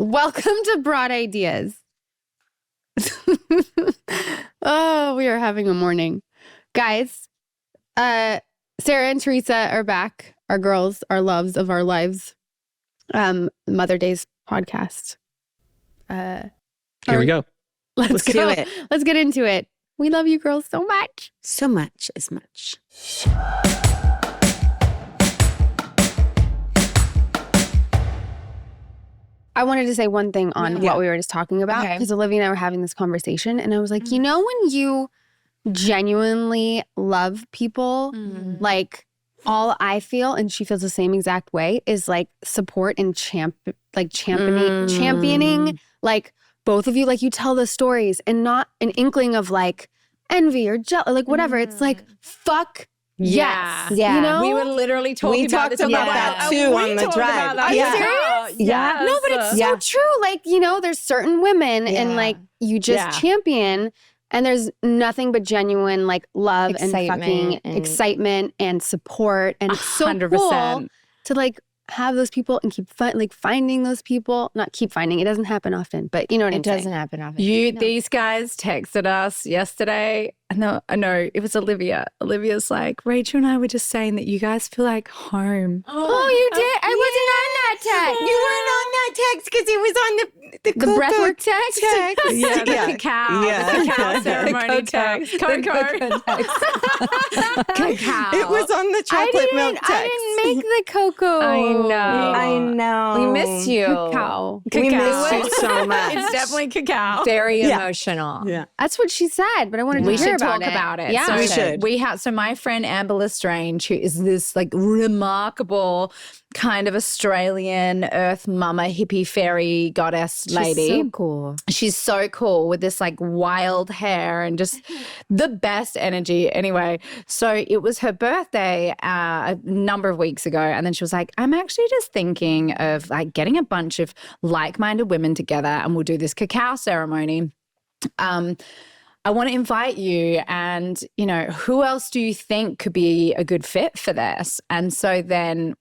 Welcome to Broad Ideas. Oh, we are having a morning. Guys, Sarah and Teresa are back. Our girls, our loves of our lives. Mother Daze podcast. Here we go. Let's do go. it. Let's get into it. We love you girls so much. So much, as much. I wanted to say one thing on what we were just talking about, because Olivia and I were having this conversation, and I was like, you know, when you genuinely love people, like all I feel, and she feels the same exact way, is like support and championing, like both of you, like you tell the stories and not an inkling of like envy or like whatever. It's like, fuck. Yes. Yeah. You know? We were literally talking about this about that too on the drive. Are you serious? Yeah. No, but it's so true. Like, you know, there's certain women and like you just champion, and there's nothing but genuine like love and fucking excitement and support. And it's so 100%. Cool to like have those people and keep finding those people. Not keep finding. It doesn't happen often, but you know what I'm saying. It doesn't happen often. These guys texted us yesterday. No, it was Olivia. Olivia's like, Rachel and I were just saying that you guys feel like home. Oh, you did? I wasn't on that text. You weren't on that text because it was on the breathwork text? The cacao. The cacao ceremony text. Cocoa. Cacao. It was on the chocolate milk text. I didn't make the cocoa. I know. We miss you. Cacao. We miss you so much. It's definitely cacao. Very emotional. Yeah. That's what she said, but I wanted to hear talk about it. Yeah, so we have. So my friend Amber Lestrange, who is this like remarkable kind of Australian earth mama hippie fairy goddess lady. She's so cool. She's so cool with this like wild hair and just the best energy. Anyway, so it was her birthday a number of weeks ago, and then she was like, I'm actually just thinking of like getting a bunch of like-minded women together, and we'll do this cacao ceremony. I want to invite you, and, you know, who else do you think could be a good fit for this? And so then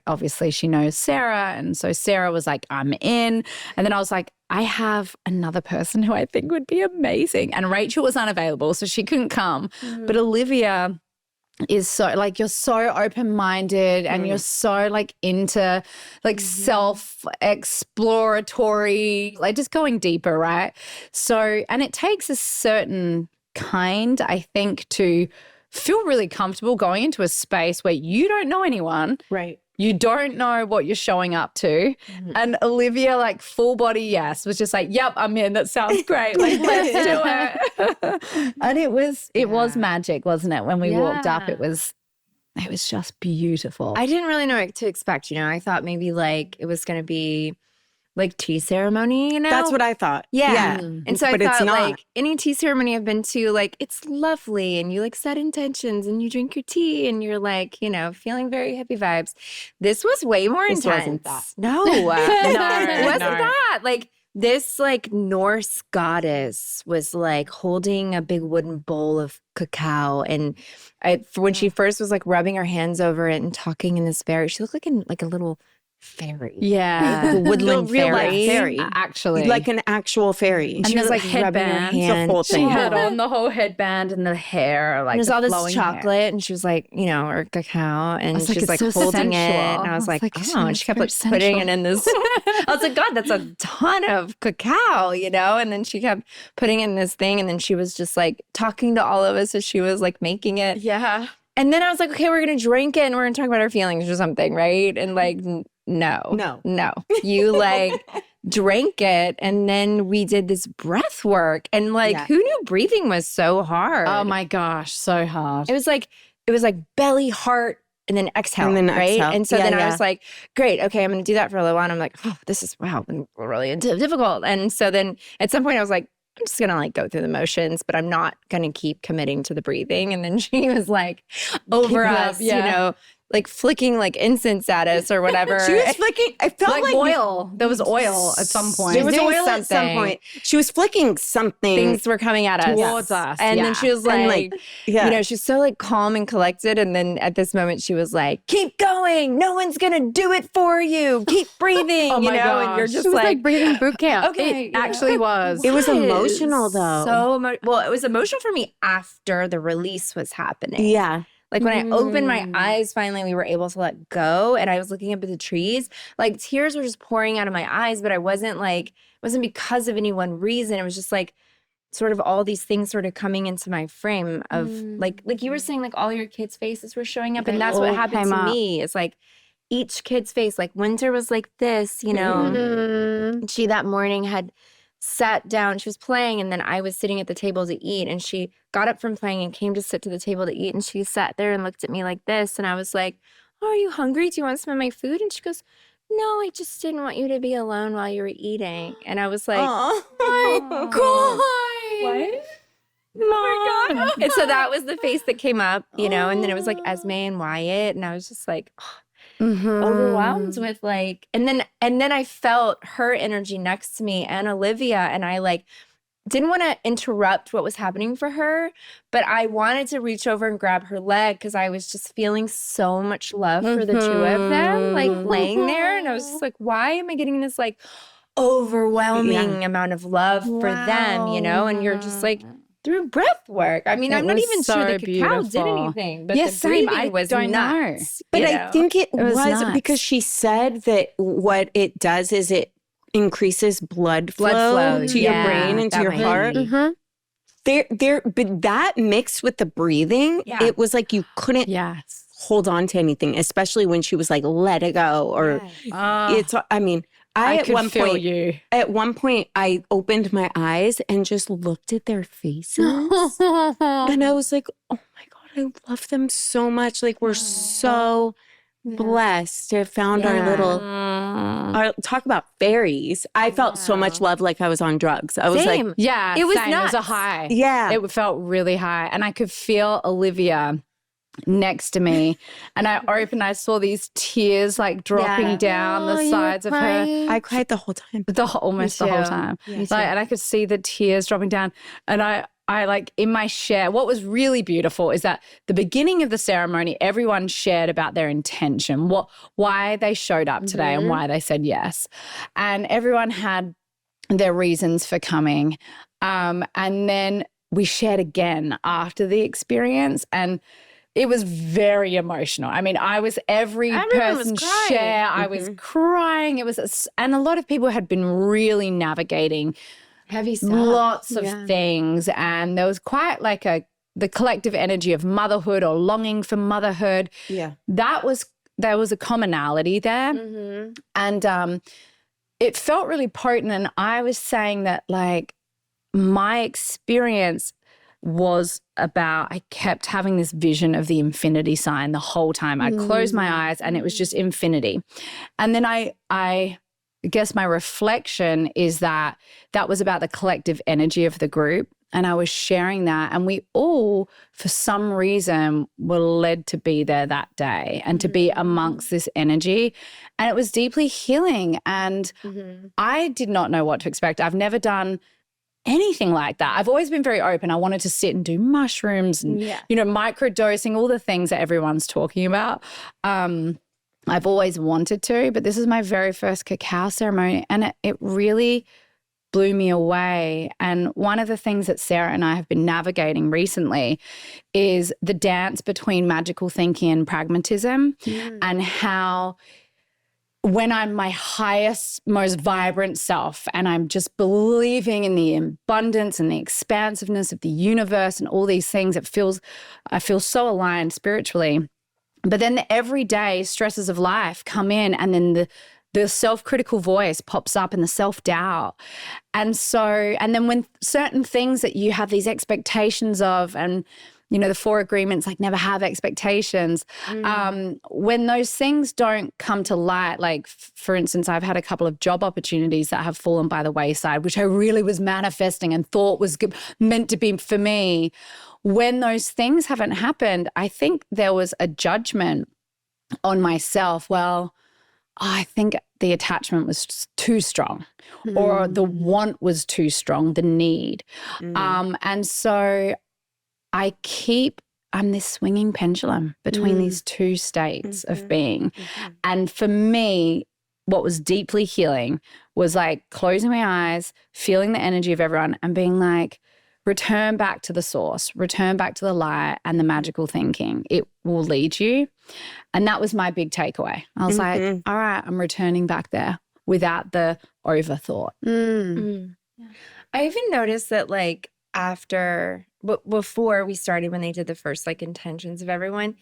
obviously she knows Sarah, and so Sarah was like, I'm in. And then I was like, I have another person who I think would be amazing. And Rachel was unavailable, so she couldn't come. But Olivia is so like, you're so open-minded and you're so like into like self-exploratory, like just going deeper, right? So, and it takes a certain kind, I think, to feel really comfortable going into a space where you don't know anyone. Right. You don't know what you're showing up to. And Olivia, like full body yes, was just like, yep, I'm in. That sounds great. Like, let's do it. And it was magic, wasn't it? When we walked up, it was just beautiful. I didn't really know what to expect, you know. I thought maybe like it was going to be like tea ceremony, you know? That's what I thought. Yeah. And so I But it's thought not. like any tea ceremony I've been to, like it's lovely and you like set intentions and you drink your tea and you're like, you know, feeling very hippie vibes. This was way more intense. wasn't that. No, it wasn't that. Like this like Norse goddess was like holding a big wooden bowl of cacao, and when she first was like rubbing her hands over it and talking in this she looked like a little fairy. Yeah. The woodland fairy. Actually. Like an actual fairy. And she was like rubbing her hand. The whole thing. She had on the whole headband and the hair, like there's all this flowing chocolate, hair. and she was like, you know, or cacao, and was she like, was like it's so holding it, sensual. and I was like, it's oh, and she kept very like putting sensual. it in this. I was like, God, that's a ton of cacao, you know. And then she kept putting it in this thing, and then she was just like talking to all of us as she was like making it. Yeah. And then I was like, okay, we're gonna drink it, and we're gonna talk about our feelings or something, right? And like, no. You like drank it, and then we did this breath work, and like, who knew breathing was so hard? Oh my gosh, so hard. It was like belly, heart, and then exhale, And then right? exhale. And so Yeah, then I yeah. was like, great, okay, I'm going to do that for a little while. And I'm like, oh, this is, been really difficult. And so then at some point I was like, I'm just going to like go through the motions, but I'm not going to keep committing to the breathing. And then she was like over Keep it us, up, yeah. you know, like flicking like incense at us or whatever. She was flicking. I felt like oil. There was oil at some point. There was oil at some point. She was flicking something. Things were coming at us. Towards us. And then she was like, you know, she's so like calm and collected. And then at this moment she was like, keep going. No one's going to do it for you. Keep breathing. Oh my gosh. And you're just It was like breathing boot camp. okay. It actually was. It was emotional though. So well, it was emotional for me after the release was happening. Yeah. Like when I opened my eyes, finally we were able to let go and I was looking up at the trees, like tears were just pouring out of my eyes, but I wasn't like, it wasn't because of any one reason. It was just like sort of all these things sort of coming into my frame of like you were saying, like all your kids' faces were showing up and that's what happened to me. It's like each kid's face, like Winter was like this, you know, and she that morning had sat down, she was playing, and then I was sitting at the table to eat, and she got up from playing and came to sit to the table to eat, and she sat there and looked at me like this, and I was like, oh, are you hungry? Do you want some of my food? And she goes, no, I just didn't want you to be alone while you were eating. And I was like, oh my God. What? Oh my God. And so that was the face that came up, you know, and then it was like Esme and Wyatt, and I was just like, overwhelmed with like, and then I felt her energy next to me and Olivia, and I like didn't want to interrupt what was happening for her, but I wanted to reach over and grab her leg because I was just feeling so much love for the two of them, like laying there, and I was just like, why am I getting this like overwhelming amount of love for them, you know? And you're just like, through breath work. I mean, I'm not even sure that Cacao did anything, but the breathing was nuts. But I think it was because she said that what it does is it increases blood flow to your brain and to your heart. But that mixed with the breathing, it was like you couldn't hold on to anything, especially when she was like, let it go. Or it's, I mean, at one point, I opened my eyes and just looked at their faces. And I was like, oh my God, I love them so much. Like, we're so blessed to have found our little, talk about fairies. I felt so much love like I was on drugs. I was like, it was nuts. It was a high. Yeah. It felt really high. And I could feel Olivia next to me, and I saw these tears like dropping down the sides of her. I cried the whole time. Almost the whole time. Like, and I could see the tears dropping down. And I like in my share, what was really beautiful is that the beginning of the ceremony, everyone shared about their intention, why they showed up today and why they said yes. And everyone had their reasons for coming. And then we shared again after the experience, and it was very emotional. I mean, everyone person's share. I was crying. It was, and a lot of people had been really navigating heavy stuff. Lots of things. And there was quite like the collective energy of motherhood or longing for motherhood. Yeah. There was a commonality there. And it felt really potent. And I was saying that like my experience was about, I kept having this vision of the infinity sign the whole time. I'd close my eyes and it was just infinity. And then I guess my reflection is that was about the collective energy of the group. And I was sharing that. And we all, for some reason, were led to be there that day and to be amongst this energy. And it was deeply healing. And I did not know what to expect. I've never done anything like that. I've always been very open. I wanted to sit and do mushrooms and, microdosing, all the things that everyone's talking about. I've always wanted to, but this is my very first cacao ceremony, and it really blew me away. And one of the things that Sarah and I have been navigating recently is the dance between magical thinking and pragmatism, and how when I'm my highest, most vibrant self and I'm just believing in the abundance and the expansiveness of the universe and all these things, I feel so aligned spiritually. But then the everyday stresses of life come in, and then the self-critical voice pops up and the self-doubt. And then when certain things that you have these expectations of, and the 4 agreements, like never have expectations. When those things don't come to light, like for instance, I've had a couple of job opportunities that have fallen by the wayside, which I really was manifesting and thought was meant to be for me. When those things haven't happened, I think there was a judgment on myself, well, I think the attachment was too strong or the want was too strong, the need. And so I'm this swinging pendulum between these two states of being. And for me, what was deeply healing was like closing my eyes, feeling the energy of everyone and being like, return back to the source, return back to the light and the magical thinking. It will lead you. And that was my big takeaway. I was like, all right, I'm returning back there without the overthought. I even noticed that like before we started, when they did the first like intentions of everyone,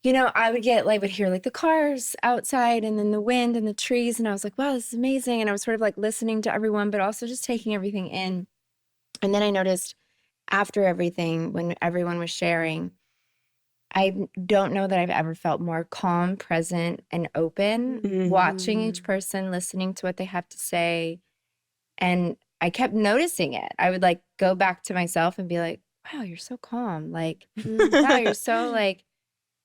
you know, I would hear like the cars outside and then the wind and the trees. And I was like, wow, this is amazing. And I was sort of like listening to everyone, but also just taking everything in. And then I noticed after everything, when everyone was sharing, I don't know that I've ever felt more calm, present, and open, watching each person, listening to what they have to say. And I kept noticing it. I would like go back to myself and be like, wow, you're so calm. Like, wow,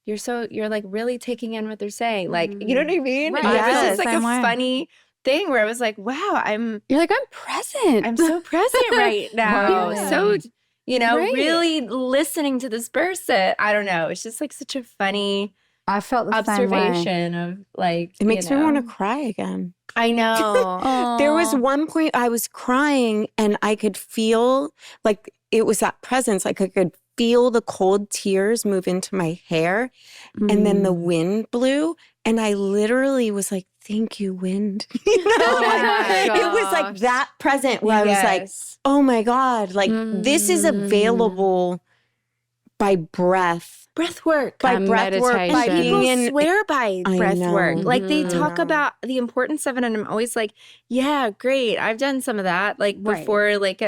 you're like really taking in what they're saying. Like, you know what I mean? Right. It was just like Same a way. funny thing where I was like, wow, You're like, I'm present. I'm so present right now. Yeah. So, you know, Right. really listening to this person. I don't know. It's just like such a funny I felt the same way. observation of like, It makes me want to cry again. I know. There was one point I was crying and I could feel like it was that presence. Like I could feel the cold tears move into my hair and then the wind blew. And I literally was like, thank you, wind. You know? Oh my It was like that present where I was like, oh my God, like this is available by breath. Breath work. By breath work, by meditation. being People in swear by I breath know. work. Like they talk know. about the importance of it, and I'm always like, yeah, great. I've done some of that. Like before, like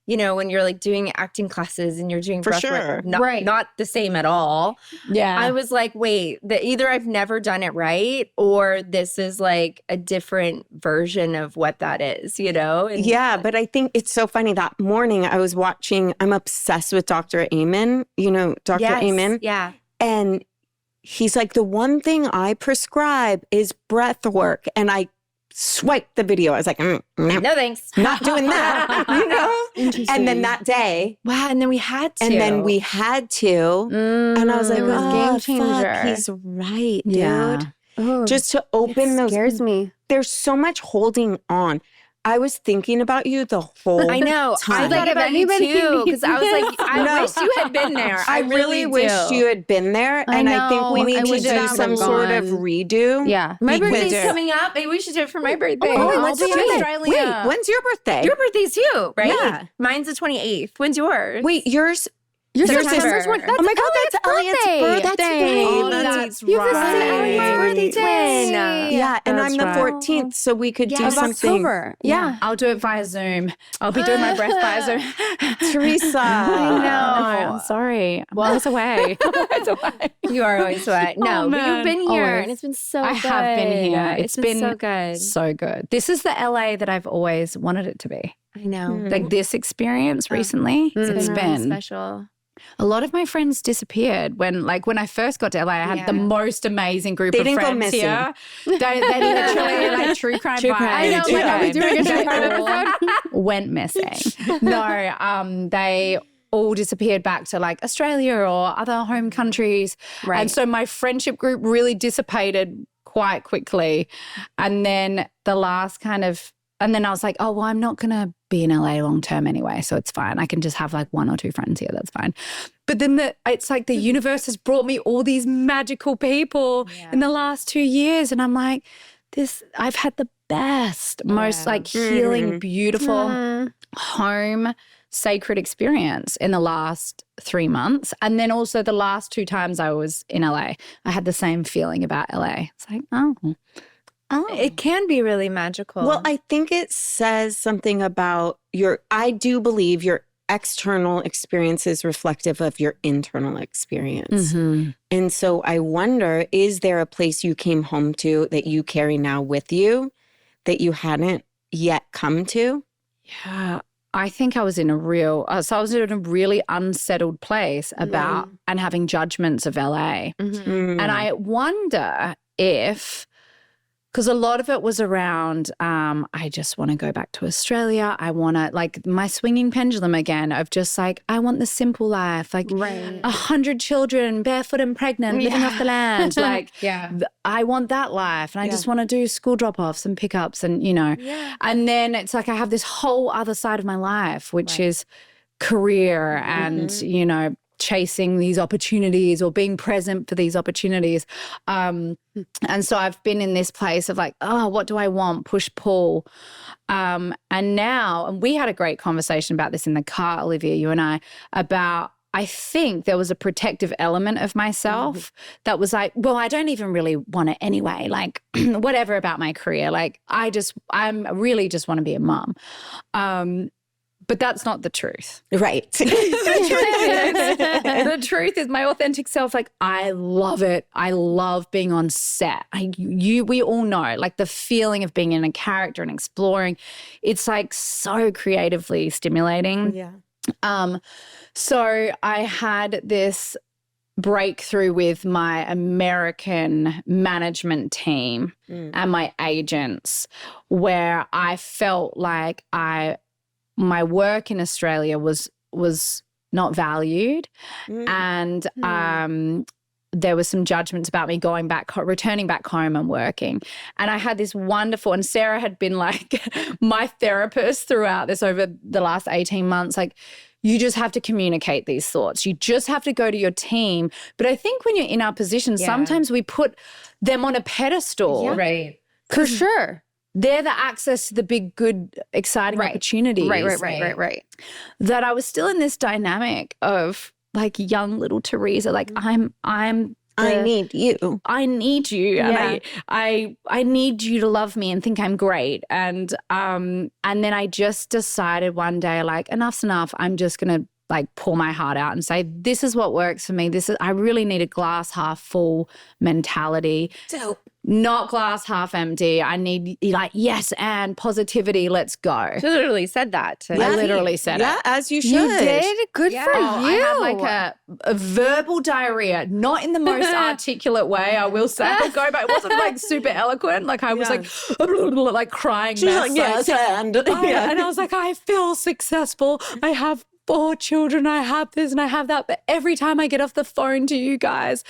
when you're like doing acting classes and you're doing For breath sure. work, not the same at all. Yeah. I was like, wait, either I've never done it right, or this is like a different version of what that is, you know? And yeah, but I think it's so funny. That morning I was watching, I'm obsessed with Dr. Amen, you know, Dr. yes, Amen. yeah. And he's like, the one thing I prescribe is breath work. And I swiped the video. I was like, no, No thanks. not doing that, you know? And then that day. Wow, and then we had to. And then we had to. And I was like, It was oh, game changer. fuck, he's right, dude. Yeah. Oh, Just to open those. scares me. There's so much holding on. I was thinking about you the whole I know. I time. thought about you too, because I was like, I No. wish you had been there. I really wished you had been there. And I think we know. need I to wish do I some would've sort of gone. redo. Yeah. My Because- birthday's coming up. Maybe we should do it for my birthday. Oh, I'll let's be do in it. Australia. Wait, when's your birthday? Your birthday's too, right? Yeah. Mine's the 28th. When's yours? Wait, yours? Your Yours September's is- one. That's Oh my God, Elliot's that's Elliot's birthday. That's right. Oh, that's You have the same right. Elliot's birthday Twin. twin. Yeah, and That's I'm the right. 14th, so we could do Of something. October. Yeah. I'll do it via Zoom. I'll be doing my breath via Zoom. Teresa. I know. I'm sorry. Well, I was away. You are always wet. No, Oh, but man. you've been here, Always. and it's been so I good. have been here. It's been so good. So good. This is the LA that I've always wanted it to be. I know. Like this experience recently, It's it's been been really special. a lot of my friends disappeared when I first got to LA. I had the most amazing group They of didn't go friends missing. here. They literally like true crime True vibes. crime. I know. Like, are we doing a true crime episode? Went missing. No, they all disappeared back to like Australia or other home countries. Right. And so my friendship group really dissipated quite quickly. And then and then I was like, oh, well, I'm not going to be in LA long term anyway. So it's fine. I can just have like one or two friends here. That's fine. But then it's like the universe has brought me all these magical people in the last 2 years. And I'm like, I've had the best, most like healing, beautiful home sacred experience in the last 3 months. And then also the last 2 times I was in LA, I had the same feeling about LA. It's like, oh. It can be really magical. Well, I think it says something about I do believe your external experience is reflective of your internal experience. And so I wonder, is there a place you came home to that you carry now with you that you hadn't yet come to? Yeah. I think I was in a really unsettled place about and having judgments of LA. And I wonder if, because a lot of it was around, I just want to go back to Australia. I want to, like, my swinging pendulum again of just like, I want the simple life, like 100 children, barefoot and pregnant, living off the land. Like, I want that life. And I just want to do school drop-offs and pickups and, you know. And then it's like I have this whole other side of my life, which is career and, you know, chasing these opportunities or being present for these opportunities. And so I've been in this place of like, oh, what do I want? Push, pull. And now, and we had a great conversation about this in the car, Olivia, you and I, about, I think there was a protective element of myself that was like, well, I don't even really want it anyway. Like whatever about my career. Like I really just want to be a mom. But that's not the truth. Right. The truth is my authentic self, like, I love it. I love being on set. We all know, like, the feeling of being in a character and exploring. It's, like, so creatively stimulating. Yeah. So I had this breakthrough with my American management team and my agents where I felt like my work in Australia was not valued, and there was some judgments about me returning back home and working. And I had this wonderful, and Sarah had been like my therapist throughout this over the last 18 months, like, you just have to communicate these thoughts. You just have to go to your team. But I think when you're in our position, sometimes we put them on a pedestal. Yeah. Right. For sure. They're the access to the big, good, exciting opportunities. Right. That I was still in this dynamic of like young little Teresa, like I need you. I need you. Yeah. And I need you to love me and think I'm great. And then I just decided one day, like, enough's enough. I'm just gonna like pour my heart out and say, this is what works for me. I really need a glass half full mentality. Dope. Not glass half empty. I need like, yes, and positivity. Let's go. She literally said that. I literally said it. Yeah, as you should. You did? Good for you. I had like a verbal diarrhea, not in the most articulate way, I will say. It wasn't like super eloquent. Like I was like crying. She's like, yes, and. And I was like, I feel successful. I have 4 children. I have this and I have that. But every time I get off the phone to you guys,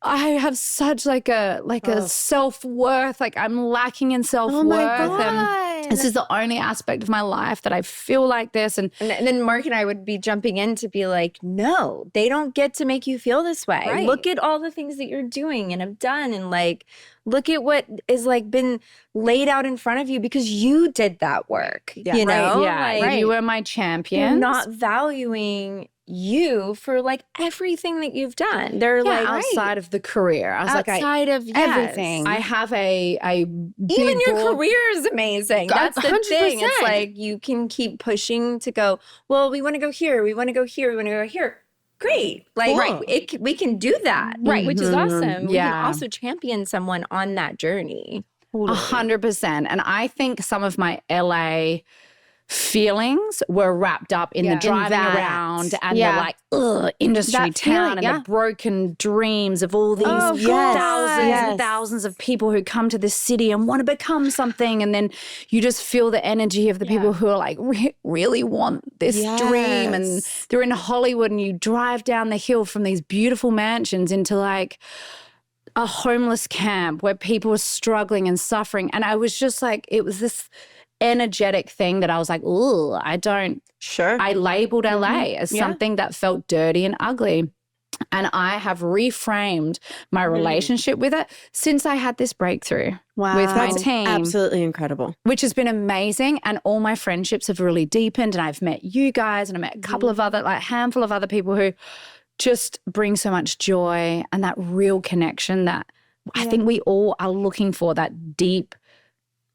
I have such like a self-worth, like I'm lacking in self-worth. Oh my God. And this is the only aspect of my life that I feel like this. And then Mark and I would be jumping in to be like, no, they don't get to make you feel this way. Right. Look at all the things that you're doing and have done, and like, look at what is like been laid out in front of you because you did that work. Yeah. You know? Like, you were my champion. You're not valuing you for like everything that you've done. They're like outside of the career. I was outside of everything. I have a even your career is amazing. That's the 100%. thing. It's like you can keep pushing to go, well, we want to go here, we want to go here, we want to go here. Great. Like we can do that. Right. Which is awesome. We can also champion someone on that journey. 100%. And I think some of my LA feelings were wrapped up in the driving around and the like industry town and the broken dreams of all these thousands and thousands of people who come to this city and want to become something, and then you just feel the energy of the people who are like really want this dream, and they're in Hollywood and you drive down the hill from these beautiful mansions into like a homeless camp where people are struggling and suffering, and I was just like, it was this energetic thing that I was like, ooh, I labeled LA as something that felt dirty and ugly. And I have reframed my relationship with it since I had this breakthrough with my team. Absolutely incredible. Which has been amazing. And all my friendships have really deepened. And I've met you guys and I met a couple of other, like handful of other people who just bring so much joy and that real connection that I think we all are looking for, that deep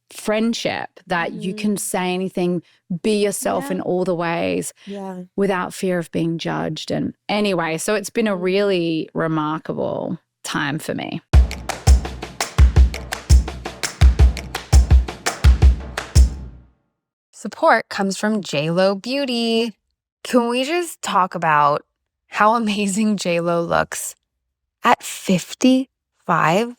friendship that you can say anything, be yourself in all the ways without fear of being judged. And anyway, so it's been a really remarkable time for me. Support comes from JLo Beauty. Can we just talk about how amazing JLo looks at 55?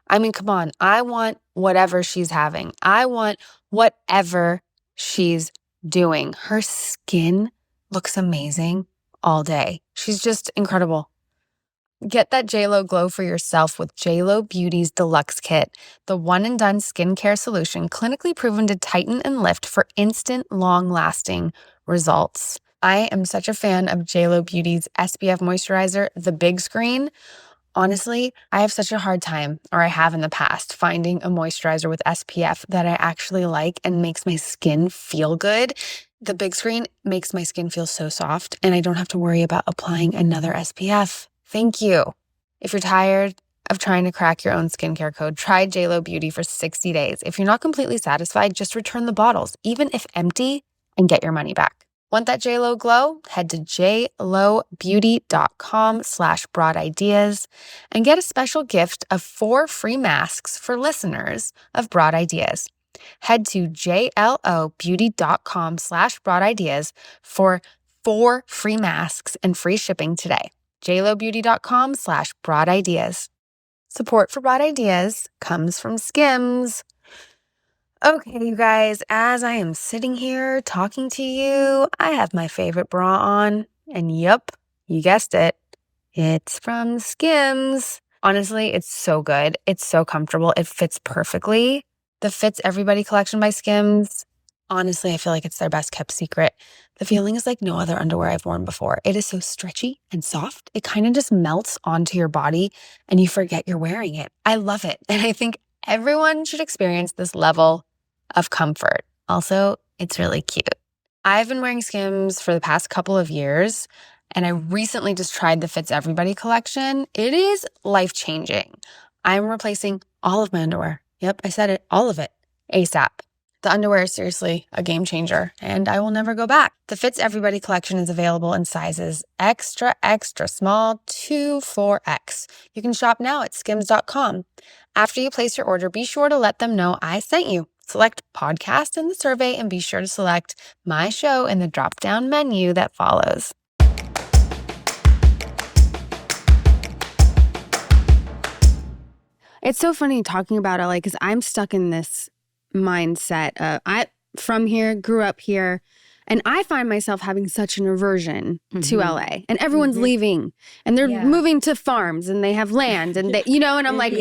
I mean, come on. I want whatever she's having. I want whatever she's doing. Her skin looks amazing all day. She's just incredible. Get that JLo glow for yourself with JLo Beauty's Deluxe Kit, the one-and-done skincare solution clinically proven to tighten and lift for instant, long-lasting results. I am such a fan of JLo Beauty's SPF moisturizer, the big screen. Honestly, I have such a hard time, or I have in the past, finding a moisturizer with SPF that I actually like and makes my skin feel good. The big screen makes my skin feel so soft, and I don't have to worry about applying another SPF. Thank you. If you're tired of trying to crack your own skincare code, try JLo Beauty for 60 days. If you're not completely satisfied, just return the bottles, even if empty, and get your money back. Want that JLo glow? Head to jlobeauty.com/broadideas and get a special gift of 4 free masks for listeners of Broad Ideas. Head to jlobeauty.com/broadideas for 4 free masks and free shipping today. jlobeauty.com/broadideas. Support for Broad Ideas comes from Skims. Okay, you guys, as I am sitting here talking to you, I have my favorite bra on. And yup, you guessed it. It's from Skims. Honestly, it's so good. It's so comfortable. It fits perfectly. The Fits Everybody collection by Skims. Honestly, I feel like it's their best kept secret. The feeling is like no other underwear I've worn before. It is so stretchy and soft. It kind of just melts onto your body and you forget you're wearing it. I love it. And I think everyone should experience this level of comfort. Also, it's really cute. I've been wearing Skims for the past couple of years, and I recently just tried the Fits Everybody collection. It is life-changing. I'm replacing all of my underwear. Yep, I said it, all of it, ASAP. The underwear is seriously a game changer, and I will never go back. The Fits Everybody collection is available in sizes extra, extra small to 4X. You can shop now at skims.com. After you place your order, be sure to let them know I sent you. Select podcast in the survey and be sure to select my show in the drop-down menu that follows. It's so funny talking about LA because I'm stuck in this mindset. I from here, grew up here, and I find myself having such an aversion to LA. And everyone's leaving, and they're moving to farms, and they have land, and they, and I'm like,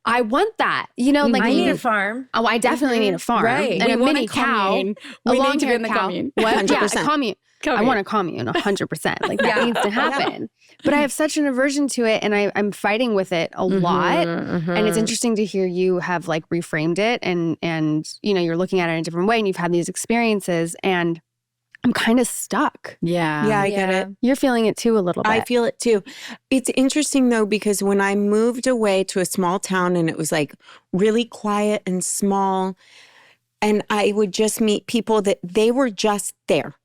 I want that. Like I need a farm. Oh, I definitely need a farm, right? And a mini cow, a long-haired cow. What? 100%. Yeah, a commune. I want a commune, 100%. Like that needs to happen. But I have such an aversion to it, and I'm fighting with it a lot. And it's interesting to hear you have like reframed it, and you're looking at it in a different way, and you've had these experiences, and I'm kind of stuck. Yeah, I get it. You're feeling it too a little bit. I feel it too. It's interesting though, because when I moved away to a small town and it was like really quiet and small, and I would just meet people that they were just there.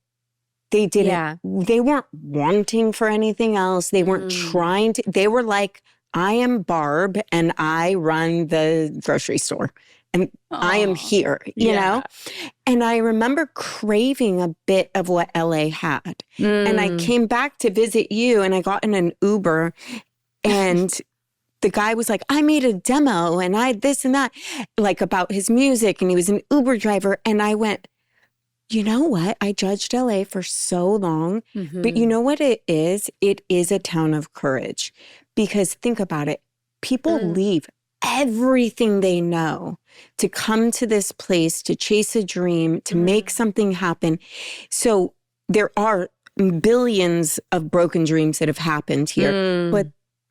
They didn't, they weren't wanting for anything else. They weren't trying to, they were like, I am Barb and I run the grocery store. And I am here, you know? And I remember craving a bit of what LA had. And I came back to visit you and I got in an Uber and the guy was like, I made a demo and I this and that, like about his music. And he was an Uber driver. And I went, you know what? I judged LA for so long, but you know what it is? It is a town of courage. Because think about it. People leave everything they know to come to this place, to chase a dream, to make something happen. So there are billions of broken dreams that have happened here. But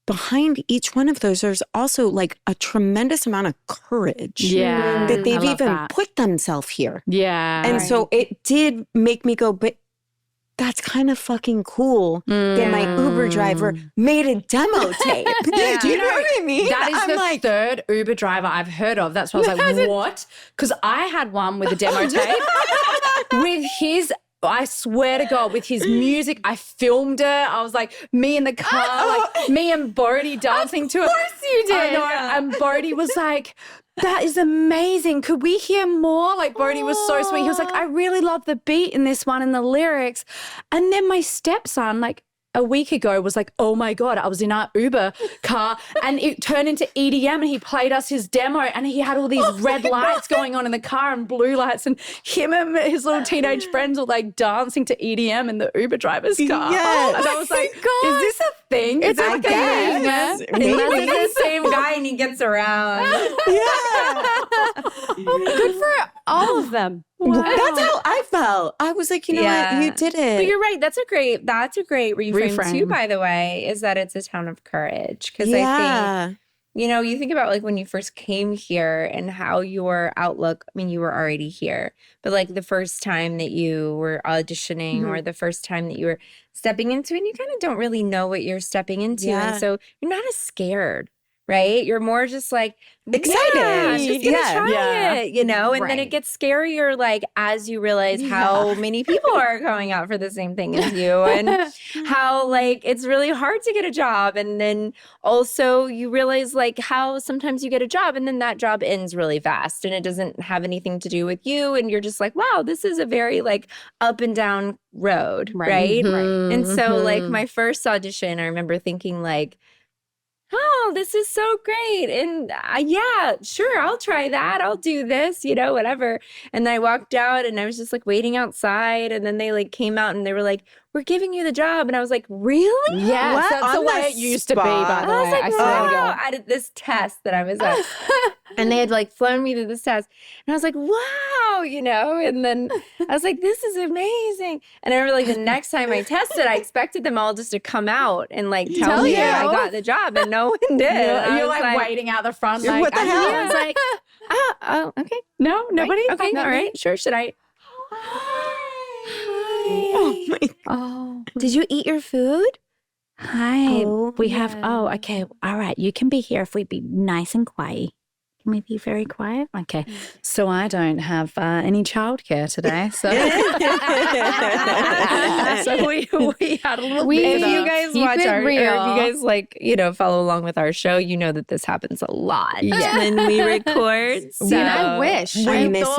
behind each one of those, there's also like a tremendous amount of courage that they've even put themselves here. And so it did make me go, but that's kind of fucking cool that my Uber driver made a demo tape. Do you know what I mean? That is the third Uber driver I've heard of. That's why I was like, what? Because I had one with a demo tape with his, I swear to God, with his music. I filmed it. I was like, me in the car, like me and Bodhi dancing to it. Of course you did. I know. And Bodhi was like, that is amazing. Could we hear more? Like, Bodhi was so sweet. He was like, I really love the beat in this one and the lyrics. And then my stepson, like, a week ago was like, oh my God, I was in our Uber car and it turned into EDM and he played us his demo and he had all these red lights going on in the car and blue lights and him and his little teenage friends were like dancing to EDM in the Uber driver's car. Yes. And I was like, is this a thing? It's like a thing. Maybe the same guy and he gets around. Good for all of them. Wow. That's how I felt. I was like, you know what? You did it. But you're right. That's a great reframe too, by the way, is that it's a town of courage. Because I think, you know, you think about like when you first came here and how your outlook, I mean, you were already here, but like the first time that you were auditioning or the first time that you were stepping into it, and you kind of don't really know what you're stepping into. And so you're not as scared. Right? You're more just like excited. Yeah, just gonna try it, you know? And then it gets scarier, like, as you realize how many people are going out for the same thing as you and how, like, it's really hard to get a job. And then also you realize, like, how sometimes you get a job and then that job ends really fast and it doesn't have anything to do with you. And you're just like, wow, this is a very, like, up and down road, right? And so, like, my first audition, I remember thinking, like, oh, this is so great. And yeah, sure, I'll try that. I'll do this, you know, whatever. And then I walked out and I was just like waiting outside. And then they like came out and they were like, we're giving you the job. And I was like, really? Yes, that's the way it used to be, by the way. I was like, wow. I did this test that I was at. And they had like flown me to this test. And I was like, wow, you know? And then I was like, this is amazing. And I remember like the next time I tested, I expected them all just to come out and like tell me I got the job. And no one did. You're like waiting out the front. Like, what the hell? I was like, oh, okay. No, nobody? Okay, all right. Sure, should I? Oh my God. Did you eat your food? Hi. We have, okay. All right. You can be here if we be nice and quiet. Can we be very quiet? Okay. So I don't have any childcare today. So, so we had a little bit. If you guys watch our, or if you guys like, you know, follow along with our show, you know that this happens a lot when we record. So I wish. I miss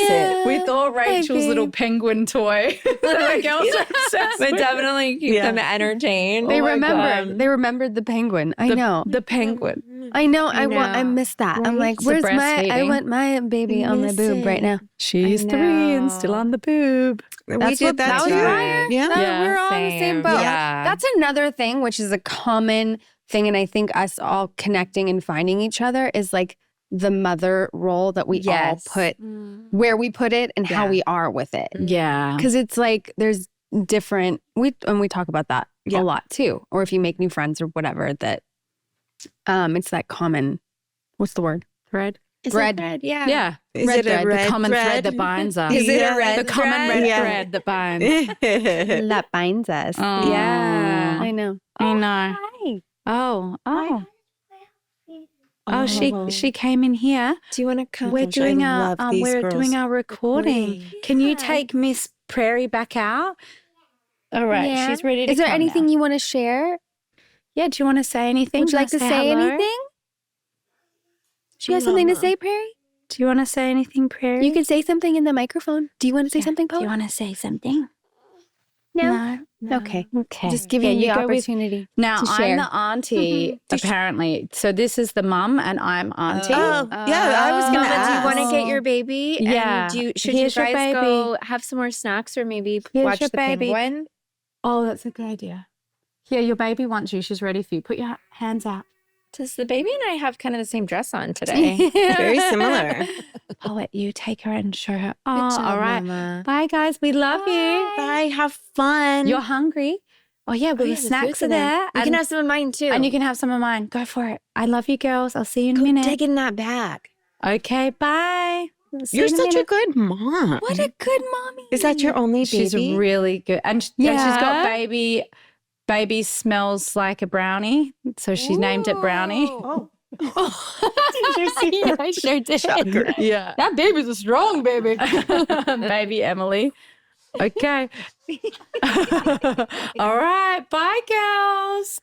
it. We thought Rachel's little penguin toy. The girls are obsessed but definitely keep them entertained. They remembered the penguin. I know. The penguin. I know. I miss that. Right? I'm like, where's I want my baby on my boob right now. She's 3 and still on the boob. We did that too. We're all on the same boat. Yeah. That's another thing, which is a common thing. And I think us all connecting and finding each other is like the mother role that we all put, where we put it and how we are with it. Yeah. Because it's like there's different, we talk about that a lot too. Or if you make new friends or whatever, that it's that common, what's the word? Thread? Thread. Yeah. Yeah. Is it a red the common thread that binds us? Is it a red The common red thread that binds. That binds us. Oh. Yeah. I know. I know. Hi. Oh. Oh, she came in here. Do you want to come? We're doing our recording. Great. Can you take Miss Prairie back out? All right, Yeah. she's ready to Is there come anything now. you want to share? Yeah, do you want to say anything? Would you like to say hello? anything? Do you have something to say, Prairie? Do you want to say anything, Prairie? You can say something in the microphone. Do you want to say something, Paul? Do you want to say something? No. Okay. Just giving you the go with- opportunity Now, to share. I'm the auntie, apparently. So this is the mum and I'm auntie. Yeah, I was going to Mama, do you ask. want to get your baby? Yeah. And should Here's you your guys baby. go have some more snacks or maybe Here's watch your the baby. penguin? Oh, that's a good idea. Here, your baby wants you. She's ready for you. Put your hands out. Does the baby and I have kind of the same dress on today? Very similar. Poet, you take her and show her. Oh, Good job, all right. Mama. Bye, guys. We love you. Bye. Have fun. You're hungry? Oh, yeah. Well, the snacks are there. You can have some of mine too. And you can have some of mine. Go for it. I love you, girls. I'll see you in a minute. dig in that bag. Okay, bye. See You're you in such a minute. good mom. What a good mommy. Is that your only baby? She's really good. And she's got baby. Baby smells like a brownie. So she named it Brownie. Oh. Did you see her? I sure did. Shocker. Yeah. That baby's a strong baby. Baby Emily. Okay. All right. Bye, girls.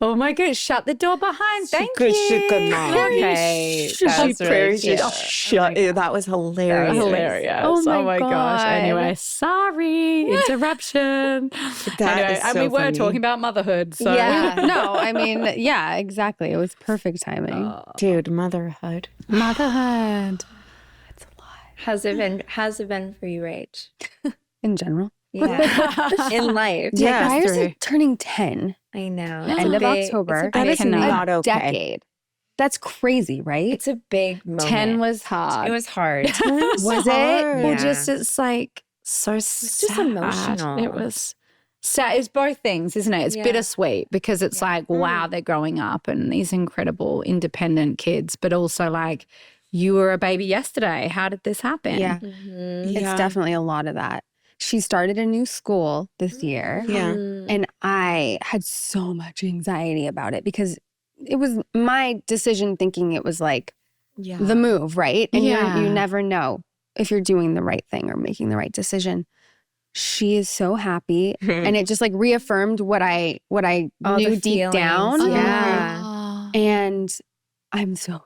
Oh my God. Shut the door behind. Thank you. Good mom. Okay. That's really cute. shut it. That was hilarious. Hilarious. Oh my gosh. God. Anyway, sorry. Interruption. Anyway, and we were talking about motherhood. So Yeah. No, I mean, yeah, exactly. It was perfect timing. Dude, motherhood. Motherhood. How's it been for you, Rach? In general. Yeah. In life. Yeah, Briar's like turning 10. I know. End of October. That is not okay. Decade. That's crazy, right? It's a big moment. 10 was hard. It was hard. Was it? Yeah. Well, just it's like so It's just emotional. It was sad. It's both things, isn't it? It's bittersweet because it's like, wow, they're growing up and these incredible independent kids, but also like, you were a baby yesterday. How did this happen? Yeah. It's definitely a lot of that. She started a new school this year. Yeah. And I had so much anxiety about it because it was my decision thinking it was like the move, right? And you never know if you're doing the right thing or making the right decision. She is so happy. And it just like reaffirmed what I knew deep down. Yeah. And I'm so relieved.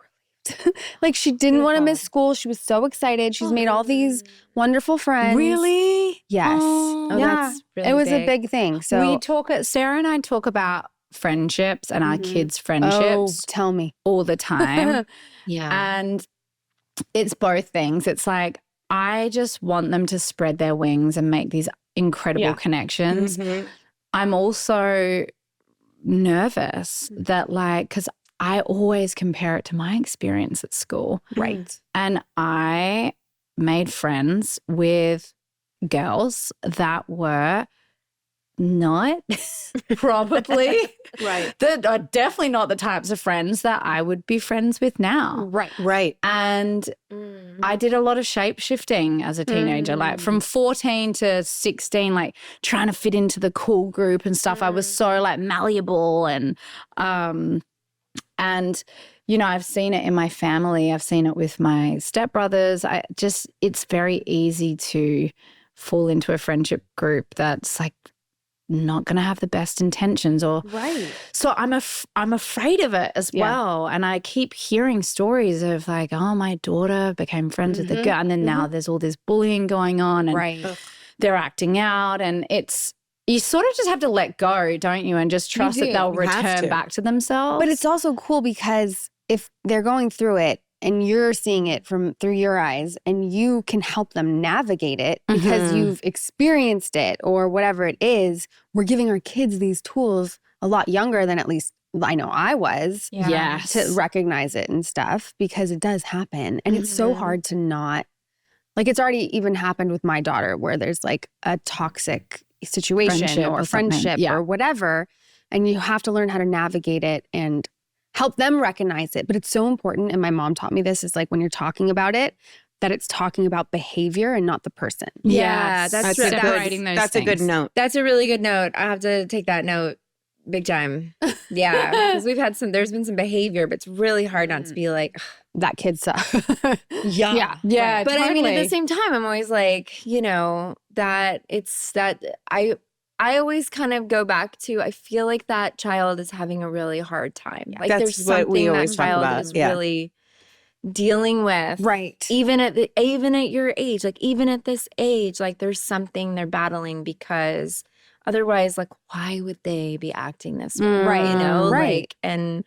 Like she didn't want to miss school. She was so excited. She's made all these wonderful friends. Really? Yes. Oh, that's really it was big. a big thing. So Sarah and I talk about friendships and our kids' oh, friendships tell me. all the time. Yeah. And it's both things. It's like, I just want them to spread their wings and make these incredible connections. I'm also nervous that like, because I always compare it to my experience at school. Right. And I made friends with girls that were not probably that are definitely not the types of friends that I would be friends with now. Right. And I did a lot of shape shifting as a teenager, like from 14 to 16, like trying to fit into the cool group and stuff. I was so like malleable and, you know, I've seen it in my family. I've seen it with my stepbrothers. It's very easy to fall into a friendship group that's like not going to have the best intentions or. Right. So I'm afraid of it as well. And I keep hearing stories of like, oh, my daughter became friends with the girl. And then now there's all this bullying going on and they're acting out and you sort of just have to let go, don't you? And just trust that they'll return back to themselves. But it's also cool because if they're going through it and you're seeing it through your eyes and you can help them navigate it because you've experienced it or whatever it is, we're giving our kids these tools a lot younger than at least I know I was to recognize it and stuff because it does happen. And it's so hard to not, like it's already even happened with my daughter where there's like a toxic situation or friendship or whatever. And you have to learn how to navigate it and help them recognize it. But it's so important. And my mom taught me this is like when you're talking about it, that it's talking about behavior and not the person. Yeah, that's separating those That's things. a good note. That's a really good note. I have to take that note big time. Yeah, because there's been some behavior, but it's really hard not to be like, that kid sucks. yeah. Yeah. But I mean, at the same time, I'm always like, you know, that it's that I always kind of go back to, I feel like that child is having a really hard time. Like That's there's what we something always that talk child about. is really dealing with. Right. Even at your age, like even at this age, like there's something they're battling because otherwise, like, why would they be acting this way? Right. You know, Right. like, and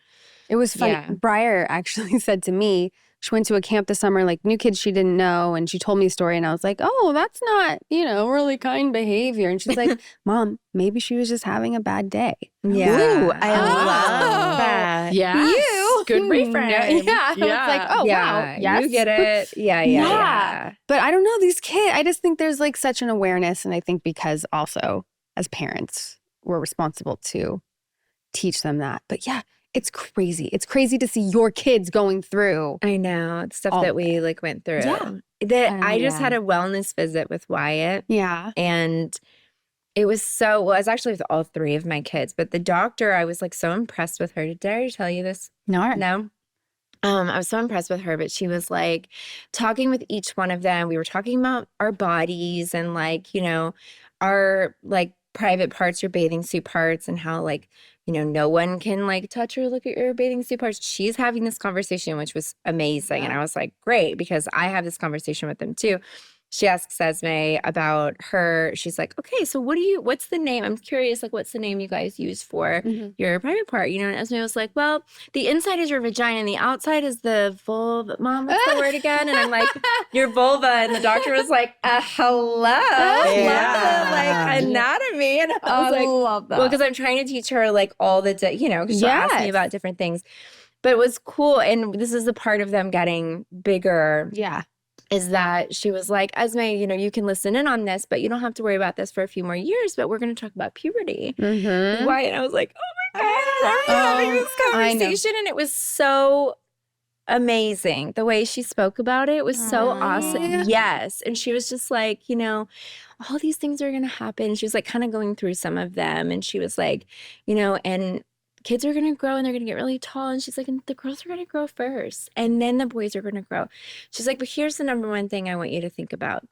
it was funny. Yeah. Briar actually said to me, she went to a camp this summer, like new kids she didn't know. And she told me a story and I was like, oh, that's not, really kind behavior. And she's like, Mom, maybe she was just having a bad day. yeah. Ooh, I love that. Yeah. You. Good reframe. Yeah. It's like, oh, wow. Yes. You get it. Yeah. But I don't know, these kids, I just think there's like such an awareness. And I think because also as parents, we're responsible to teach them that. But yeah, it's crazy. It's crazy to see your kids going through. I know. It's stuff that we like went through. Yeah. I just had a wellness visit with Wyatt. Yeah. And it was I was actually with all three of my kids, but the doctor, I was like so impressed with her. Did I already tell you this? No. No? I was so impressed with her, but she was like talking with each one of them. We were talking about our bodies and like, you know, our like private parts, your bathing suit parts, and how like, you know, no one can like touch or look at your bathing suit parts. She's having this conversation, which was amazing. And I was like, great, because I have this conversation with them too. She asks Esme about her. She's like, okay, so what's the name? I'm curious, like, what's the name you guys use for your private part? You know, and Esme was like, well, the inside is your vagina and the outside is the vulva. Mom, what's the word again? And I'm like, your vulva. And the doctor was like, hello. Yeah. Like anatomy. And I was like, love that. well, because I'm trying to teach her like all the, you know, because she'll ask me about different things. But it was cool. And this is the part of them getting bigger. Yeah. Is that she was like, Esme, you know, you can listen in on this, but you don't have to worry about this for a few more years, but we're going to talk about puberty. Why? And I was like, oh my God, we're having this conversation. And it was so amazing. The way she spoke about it was so awesome. Yes. And she was just like, you know, all these things are going to happen. She was like kind of going through some of them. And she was like, you know, and kids are going to grow and they're going to get really tall. And she's like, and the girls are going to grow first. And then the boys are going to grow. She's like, but here's the number one thing I want you to think about.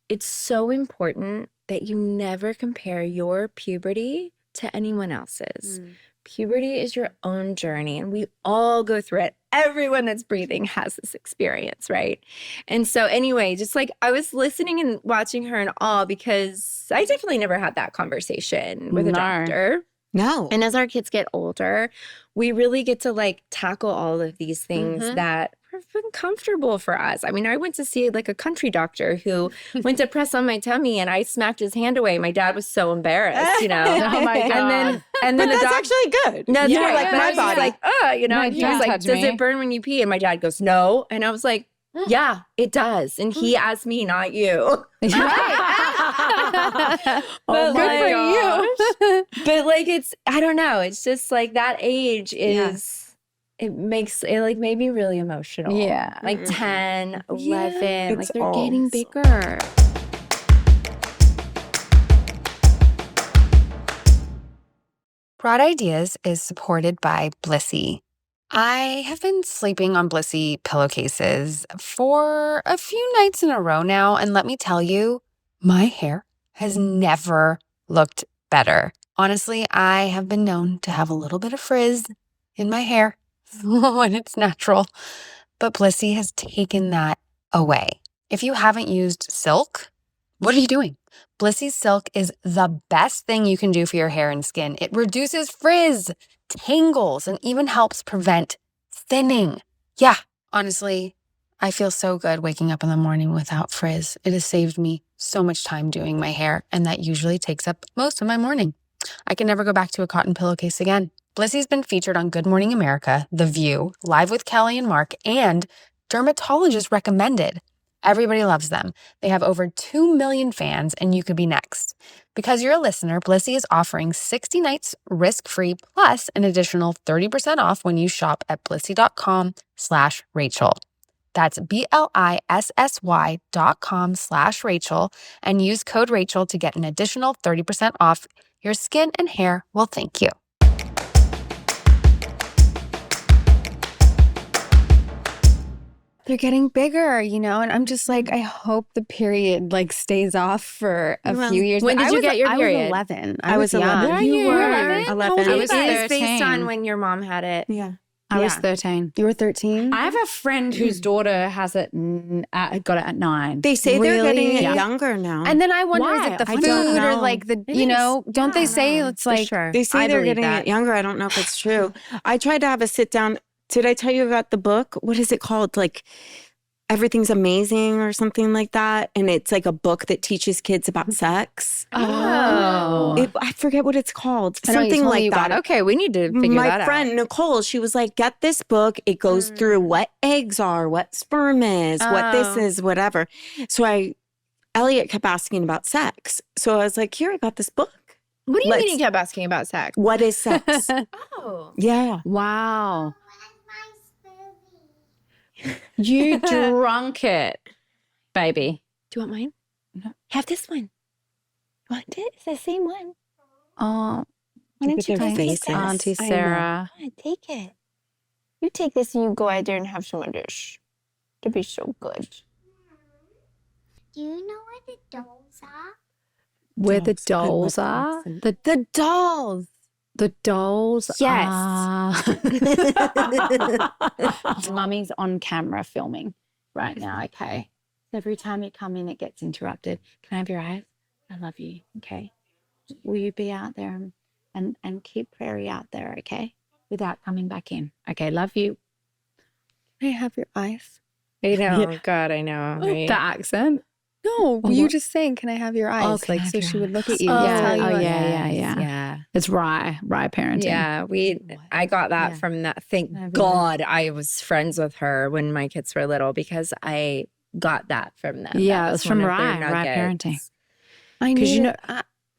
It's so important that you never compare your puberty to anyone else's. Puberty is your own journey and we all go through it. Everyone that's breathing has this experience, right? And so anyway, just like I was listening and watching her in awe because I definitely never had that conversation with a doctor. No. And as our kids get older, we really get to like tackle all of these things that have been comfortable for us. I mean, I went to see like a country doctor who went to press on my tummy and I smacked his hand away. My dad was so embarrassed, you know. Oh my God. And then but that's actually good. that's You're right. like my body. Like, you know, and he was like, does it burn when you pee? And my dad goes, no. And I was like, yeah, it does. And he asked me, not you. But good for you. But like, it's, I don't know. It's just like that age is, it makes, it like made me really emotional. Yeah. Like 10, 11, like It's they're getting awesome. bigger. Broad Ideas is supported by Blissy. I have been sleeping on Blissy pillowcases for a few nights in a row now, and let me tell you, my hair has never looked better. Honestly, I have been known to have a little bit of frizz in my hair when it's natural, but Blissy has taken that away. If you haven't used silk, what are you doing? Blissy Silk is the best thing you can do for your hair and skin. It reduces frizz, tangles, and even helps prevent thinning. Yeah, honestly, I feel so good waking up in the morning without frizz. It has saved me so much time doing my hair, and that usually takes up most of my morning. I can never go back to a cotton pillowcase again. Blissy's been featured on Good Morning America, The View, Live with Kelly and Mark, and Dermatologist Recommended. Everybody loves them. They have over 2 million fans, and you could be next. Because you're a listener, Blissy is offering 60 nights risk-free plus an additional 30% off when you shop at blissy.com/Rachel. That's BLISSY.com/Rachel and use code Rachel to get an additional 30% off. Your skin and hair will thank you. They're getting bigger, you know, and I'm just like, I hope the period like stays off for a few years. When did you get your period? I was 11. I was 11. young. You were 11. I was guys? based on when your mom had it. Yeah. I was 13. You were 13? I have a friend whose daughter has it, got it at 9. They say they're Really? getting it Yeah. younger now. And then I wonder, Why? is it the I food don't or know. like the, It you is. know, don't they say it's like, sure. They say I they're believe getting that. it younger. I don't know if it's true. I tried to have a sit down. Did I tell you about the book? What is it called? Like Everything's Amazing or something like that. And it's like a book that teaches kids about sex. Oh. I forget what it's called. I know, you Something told me like you got that. it. Okay, we need to figure My that friend Nicole, she was like, get this book. It goes through what eggs are, what sperm is, what this is, whatever. So Elliot kept asking about sex. So I was like, here, I got this book. What do you mean you kept asking about sex? What is sex? Oh. Yeah. Wow. You drunk it, baby. Do you want mine? No. Have this one. You want it? It's the same one. Oh, Why don't you their take faces. it? Auntie Sarah. Come on, take it. You take this and you go out there and have some of this. It'd be so good. Do you know where the dolls are? Where the dolls are? The dolls. The dolls Yes. are. Mummy's on camera filming right now, okay? Every time you come in, it gets interrupted. Can I have your eyes? I love you, okay? Will you be out there and keep Prairie out there, okay? Without coming back in. Okay, love you. Can I have your eyes? I know. God, I know. Right? The accent. No, you just saying, can I have your eyes? Like, so she would look at you. Yeah. It's Rye parenting. Yeah, I got that from that. Thank God I was friends with her when my kids were little because I got that from them. Yeah, it was from Rye parenting. I knew.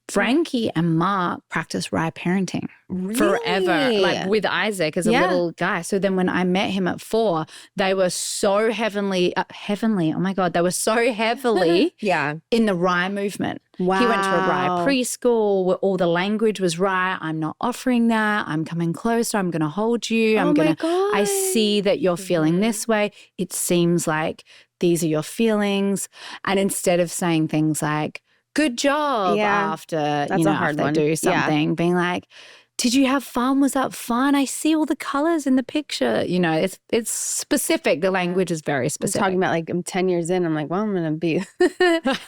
Frankie and Mark practiced Rye parenting forever, like with Isaac as a little guy. So then when I met him at 4, they were so heavenly, oh my God, they were so heavily in the Rye movement. Wow. He went to a Rye preschool where all the language was Rye. I'm not offering that. I'm coming closer. I'm going to hold you. I see that you're feeling this way. It seems like these are your feelings. And instead of saying things like, good job after, that's a hard after one. they do something, being like, did you have fun? Was that fun? I see all the colors in the picture. It's specific. The language is very specific. I'm talking about like I'm 10 years in. I'm like, well, I'm going to be.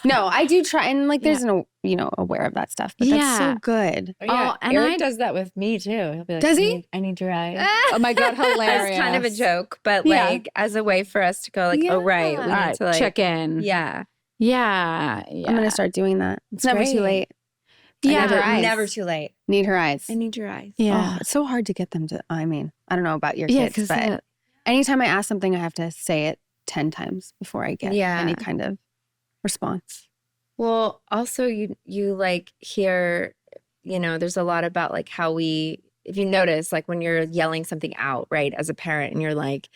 No, I do try. And like there's aware of that stuff. But that's so good. Oh, yeah. And Eric does that with me too. He'll be like, does he? I need your eyes. Oh my God, hilarious. It's kind of a joke, but like as a way for us to go like, oh, right. We need to like check in. Yeah. Yeah. I'm going to start doing that. It's never too late. Yeah. Never too late. Need her eyes. I need your eyes. Yeah. Oh, it's so hard to get them to, I mean, I don't know about your kids, but anytime I ask something, I have to say it 10 times before I get any kind of response. Well, also you like hear, there's a lot about like how if you notice, like when you're yelling something out, right, as a parent and you're like,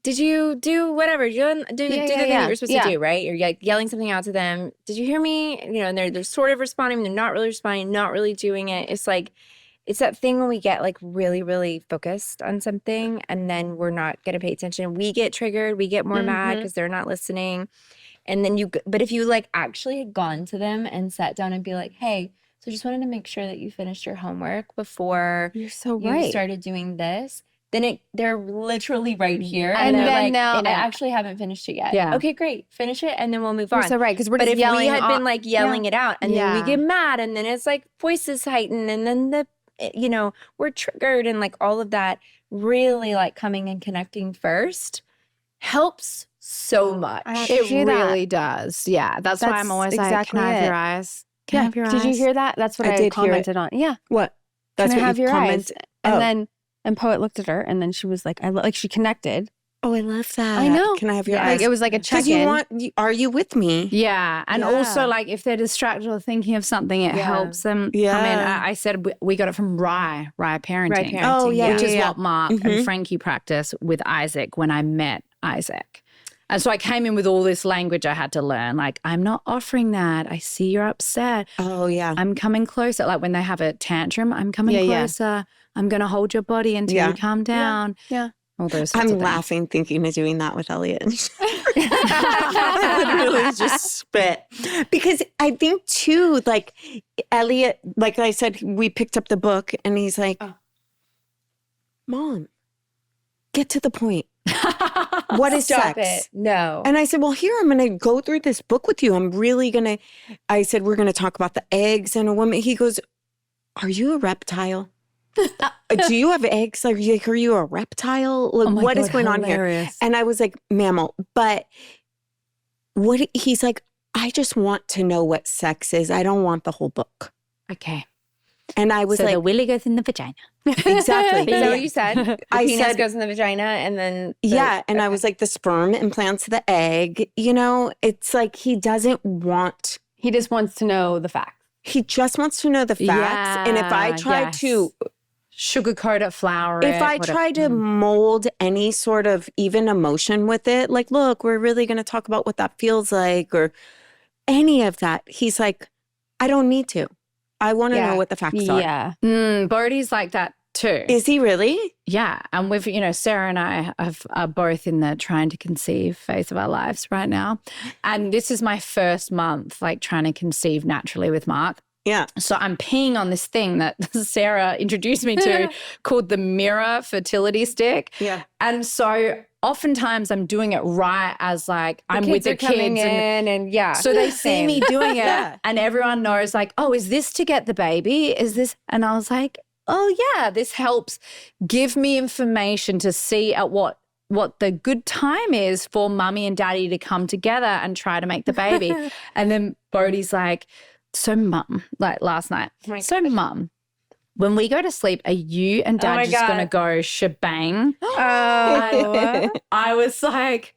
did you do whatever? Do the thing that you're supposed to do, right? You're like yelling something out to them. Did you hear me? And they're sort of responding. They're not really responding, not really doing it. It's like, it's that thing when we get like really, really focused on something and then we're not going to pay attention. We get triggered. We get more mad because they're not listening. And then but if you like actually had gone to them and sat down and be like, hey, so just wanted to make sure that you finished your homework before you started doing this. Then they're literally right here. And they're then like, I actually haven't finished it yet. Yeah. Okay, great. Finish it and then we'll move on. You're so right, because we're but just if yelling. we had been like yelling it out and then we get mad and then it's like voices heighten and then we're triggered and like all of that, really like coming and connecting first helps so much. It really does. Yeah. That's why I'm always like, can I have your eyes? Can I have your eyes? Did you hear that? That's what I commented on. Yeah. What? That's can what I have your eyes? And then Poet looked at her and then she was like, she connected. Oh, I love that. I know. Can I have your eyes? Like, it was like a check-in. Are you with me? Yeah. And also like if they're distracted or thinking of something, it helps them come in. I said we got it from Rye parenting. Oh, yeah. Which is what Mark and Frankie practiced with Isaac when I met Isaac. And so I came in with all this language I had to learn. Like, I'm not offering that. I see you're upset. Oh, yeah. I'm coming closer. Like when they have a tantrum, I'm coming closer. I'm going to hold your body until you calm down. Yeah. All those I'm laughing thinking of doing that with Elliot. I literally just spit. Because I think too, like Elliot, like I said, we picked up the book and he's like, Mom, get to the point. What is Stop sex? It. No. And I said, well, here, I'm going to go through this book with you. I'm really going to, I said, we're going to talk about the eggs and a woman. He goes, are you a reptile? Do you have eggs? Are you a reptile? Like, what is going on here? And I was like, mammal. But he's like, I just want to know what sex is. I don't want the whole book. Okay. And I was so like, the willy goes in the vagina. Exactly. Is that what you said? The penis goes in the vagina and then and I was like, the sperm implants the egg. It's like he just wants to know the facts. He just wants to know the facts. And if I try to sugarcoat it, flour it. If I try to mold any sort of even emotion with it, like, look, we're really going to talk about what that feels like or any of that, he's like, I don't need to. I want to know what the facts are. Yeah. Bodhi's like that too. Is he really? Yeah. And we've, Sarah and I are both in the trying to conceive phase of our lives right now. And this is my first month, like trying to conceive naturally with Mark. Yeah. So I'm peeing on this thing that Sarah introduced me to called the mirror fertility stick. Yeah. And so oftentimes I'm doing it right as like I'm with the kids. And yeah. So they see me doing it and everyone knows like, oh, is this to get the baby? Is this? And I was like, oh yeah, this helps give me information to see at what the good time is for mummy and daddy to come together and try to make the baby. And then Bodhi's like, so mum, like last night, mum, when we go to sleep, are you and dad just going to go shebang? I was like,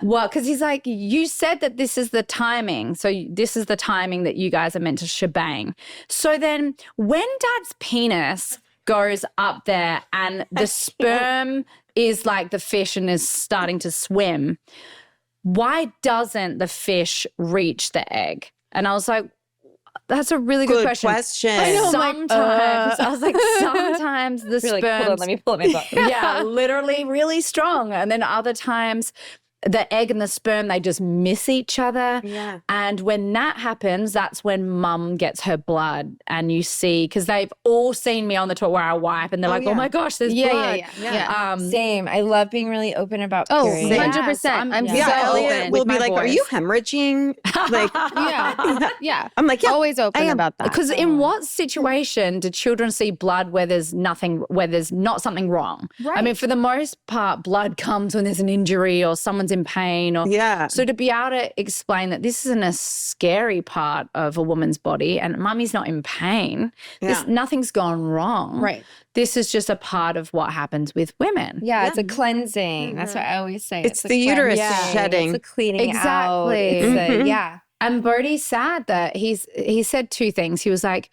what? Because he's like, you said that this is the timing. So this is the timing that you guys are meant to shebang. So then when dad's penis goes up there and the sperm is like the fish and is starting to swim, why doesn't the fish reach the egg? And I was like, that's a really good question. I know, sometimes, I was like, sometimes the sperm. Like, hold on, let me pull up my book. Yeah, literally really strong. And then other times the egg and the sperm, they just miss each other. Yeah. And when that happens, that's when mum gets her blood. And you see, because they've all seen me on the tour where I wipe and they're oh my gosh, there's blood. Yeah. Same. I love being really open about periods. 100%. I'm so open. We'll be like, are you hemorrhaging? Like, yeah. I'm like, always open about that. Because in what situation do children see blood where there's not something wrong? Right. I mean, for the most part, blood comes when there's an injury or someone's in pain. So to be able to explain that this isn't a scary part of a woman's body and mummy's not in pain, nothing's gone wrong. Right. This is just a part of what happens with women. Yeah, it's a cleansing. That's what I always say. It's the uterus shedding. It's a cleaning out. Exactly. Yeah. And Bodhi's sad that he said two things. He was like,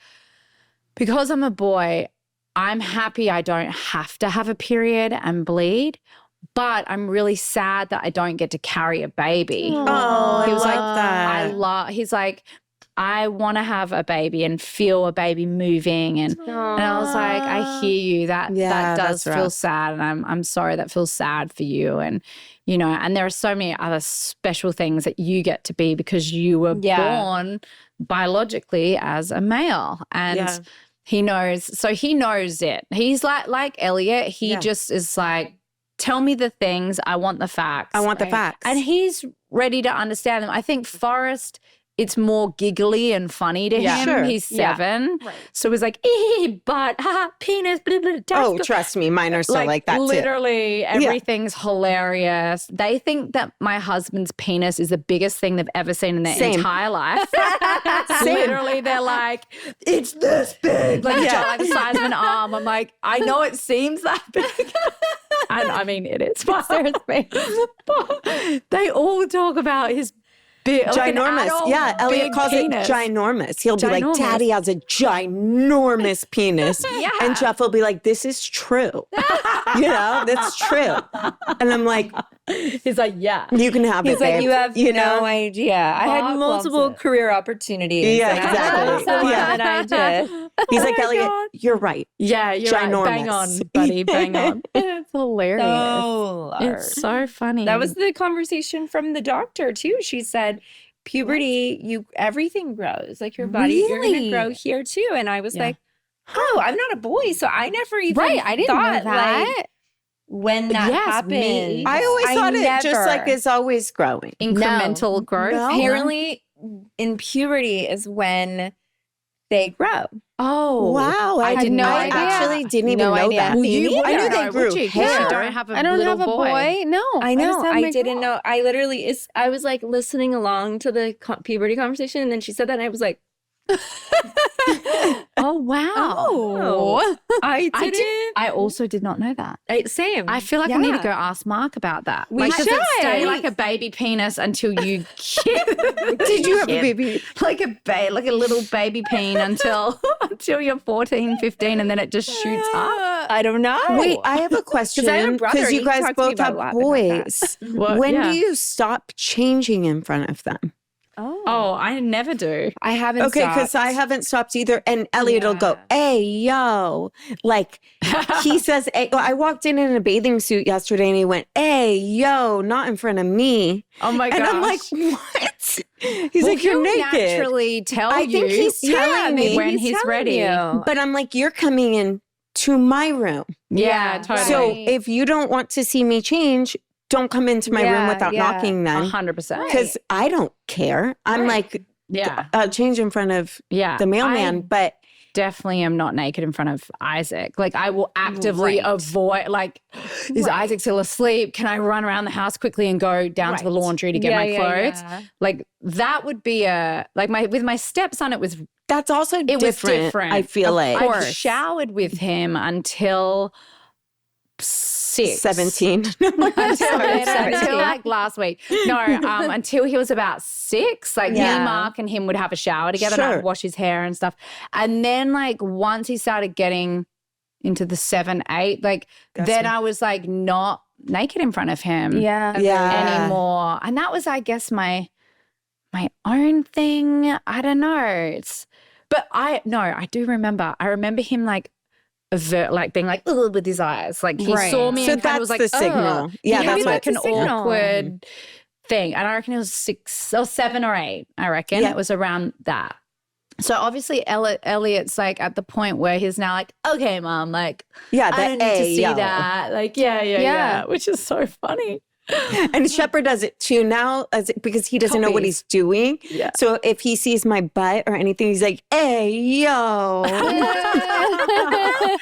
because I'm a boy, I'm happy I don't have to have a period and bleed, but I'm really sad that I don't get to carry a baby. Oh, he was I like, love that. He's like, I want to have a baby and feel a baby moving. And I was like, I hear you. That does feel sad. And I'm sorry that feels sad for you. And, and there are so many other special things that you get to be because you were born biologically as a male. And he knows. So he knows it. He's like Elliot. He just is like, tell me the things. I want the facts. I want the facts. And he's ready to understand them. I think Forrest, it's more giggly and funny to him. Sure. He's 7. Right. So he's like, butt, penis, blah, blah, blah. Trust me, mine are so like that too. Literally, everything's hilarious. They think that my husband's penis is the biggest thing they've ever seen in their entire life. Literally, they're like, it's this big. Like the size of an arm. I'm like, I know it seems that big. And I mean, it is. Sarah's face. They all talk about his ginormous. Elliot calls penis. it ginormous. He'll be like, Daddy has a ginormous penis. And Jeff will be like, this is true. That's true. And I'm like, he's like, yeah. You can have He's it, like, babe. you have no idea. I had multiple career opportunities. Yeah, exactly. And I did. He's like, Elliot, you're right. Yeah, you're ginormous. Right. Bang on, buddy. Bang on. It's hilarious. It's so funny. That was the conversation from the doctor too. She said, puberty, everything grows. Like your body, you're gonna grow here too. And I was like, oh, I'm not a boy, so I never even I didn't know that. Like, when that happened. I always thought it just like is always growing. Incremental growth. No. Apparently, in puberty is when they grow. Oh, wow. I didn't know. I actually didn't even know that. Well, you I knew they grew hair. You don't have a I don't little have a boy. No. I know. I didn't know. I literally I was like listening along to the puberty conversation, and then she said that, and I was like, oh wow. I also did not know that. Same. I feel like I need to go ask Mark about that. We should. Does it stay like a baby penis until you Did you have a baby? Like a little baby peen until you're 14, 15 and then it just shoots up? I don't know. Wait, I have a question because you guys both have boys. When do you stop changing in front of them? Oh, I never do. I haven't Okay, because I haven't stopped either. And Elliot will go, hey, yo. Like, he says, hey, I walked in a bathing suit yesterday and he went, hey, yo, not in front of me. Oh my gosh. And I'm like, what? He's like, you're naked. Naturally tell I think he's telling me when he's ready. But I'm like, you're coming in to my room. Yeah, totally. So if you don't want to see me change, don't come into my room without knocking then. 100%. Because I don't care. I'm like, change in front of the mailman. But definitely am not naked in front of Isaac. Like I will actively avoid, like, is Isaac still asleep? Can I run around the house quickly and go down to the laundry to get my clothes? Yeah. Like that would be with my stepson, that's also different. I feel like. I showered with him until 17 until like last week. No, until he was about 6. Like me, Mark, and him would have a shower together. And I'd wash his hair and stuff. And then like once he started getting into the 7, 8, like then I was like not naked in front of him anymore. And that was, I guess, my own thing. I don't know. But I do remember. I remember him like being like, ugh, with his eyes. Like he saw me and kind of was like, the signal. Yeah, that's like an awkward thing. And I reckon it was 6 or 7 or 8. I reckon it was around that. So obviously Elliot's like at the point where he's now like, okay, Mom, like, I don't need to see that. Like, yeah, which is so funny. And Shepherd does it too now because he doesn't know what he's doing. Yeah. So if he sees my butt or anything, he's like, hey, yo.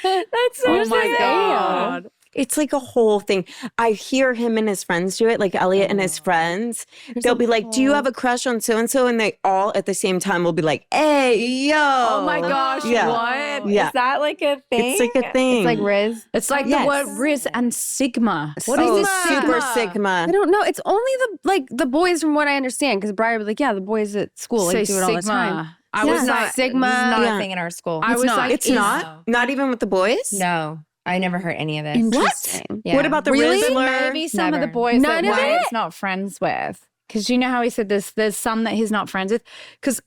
That's so my God. It's like a whole thing. I hear him and his friends do it, like Elliot and his friends. They'll be like, do you have a crush on so-and-so? And they all at the same time will be like, hey, yo. Oh my gosh, what? Yeah. Is that like a thing? It's like a thing. It's like Riz. It's like the word Riz and Sigma. What is this Super Sigma. I don't know. It's only the boys from what I understand. Because Briar was like, the boys at school like do it all the time. I was not Sigma. This is not a thing in our school. It's not? Not even with the boys? No. I never heard any of this. Interesting. What? Yeah. What about the Rizzler? Maybe some of the boys that Wyatt's not friends with. Because you know how he said there's some that he's not friends with? Because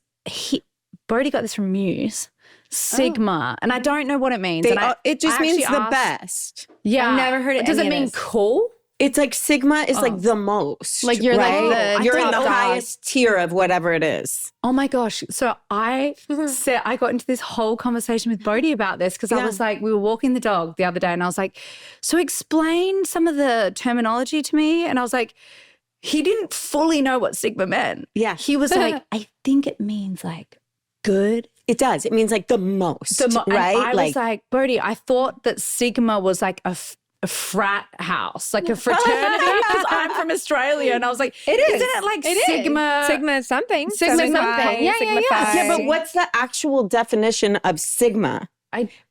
Bodhi got this from Muse. Sigma. And I don't know what it means. It just means the best. Yeah. I've never heard it. Does it mean cool? It's like Sigma is like the most. Like you're right? You're in the highest tier of whatever it is. Oh my gosh. So I got into this whole conversation with Bodhi about this because I was like, we were walking the dog the other day and I was like, so explain some of the terminology to me. And I was like, he didn't fully know what Sigma meant. Yeah. He was like, I think it means like good. It does. It means like the most, right? I was like, Bodhi, I thought that Sigma was like a frat house, like a fraternity, because I'm from Australia. And I was like, isn't it like Sigma? Sigma something. Sigma something. Yeah. Yeah, but what's the actual definition of Sigma?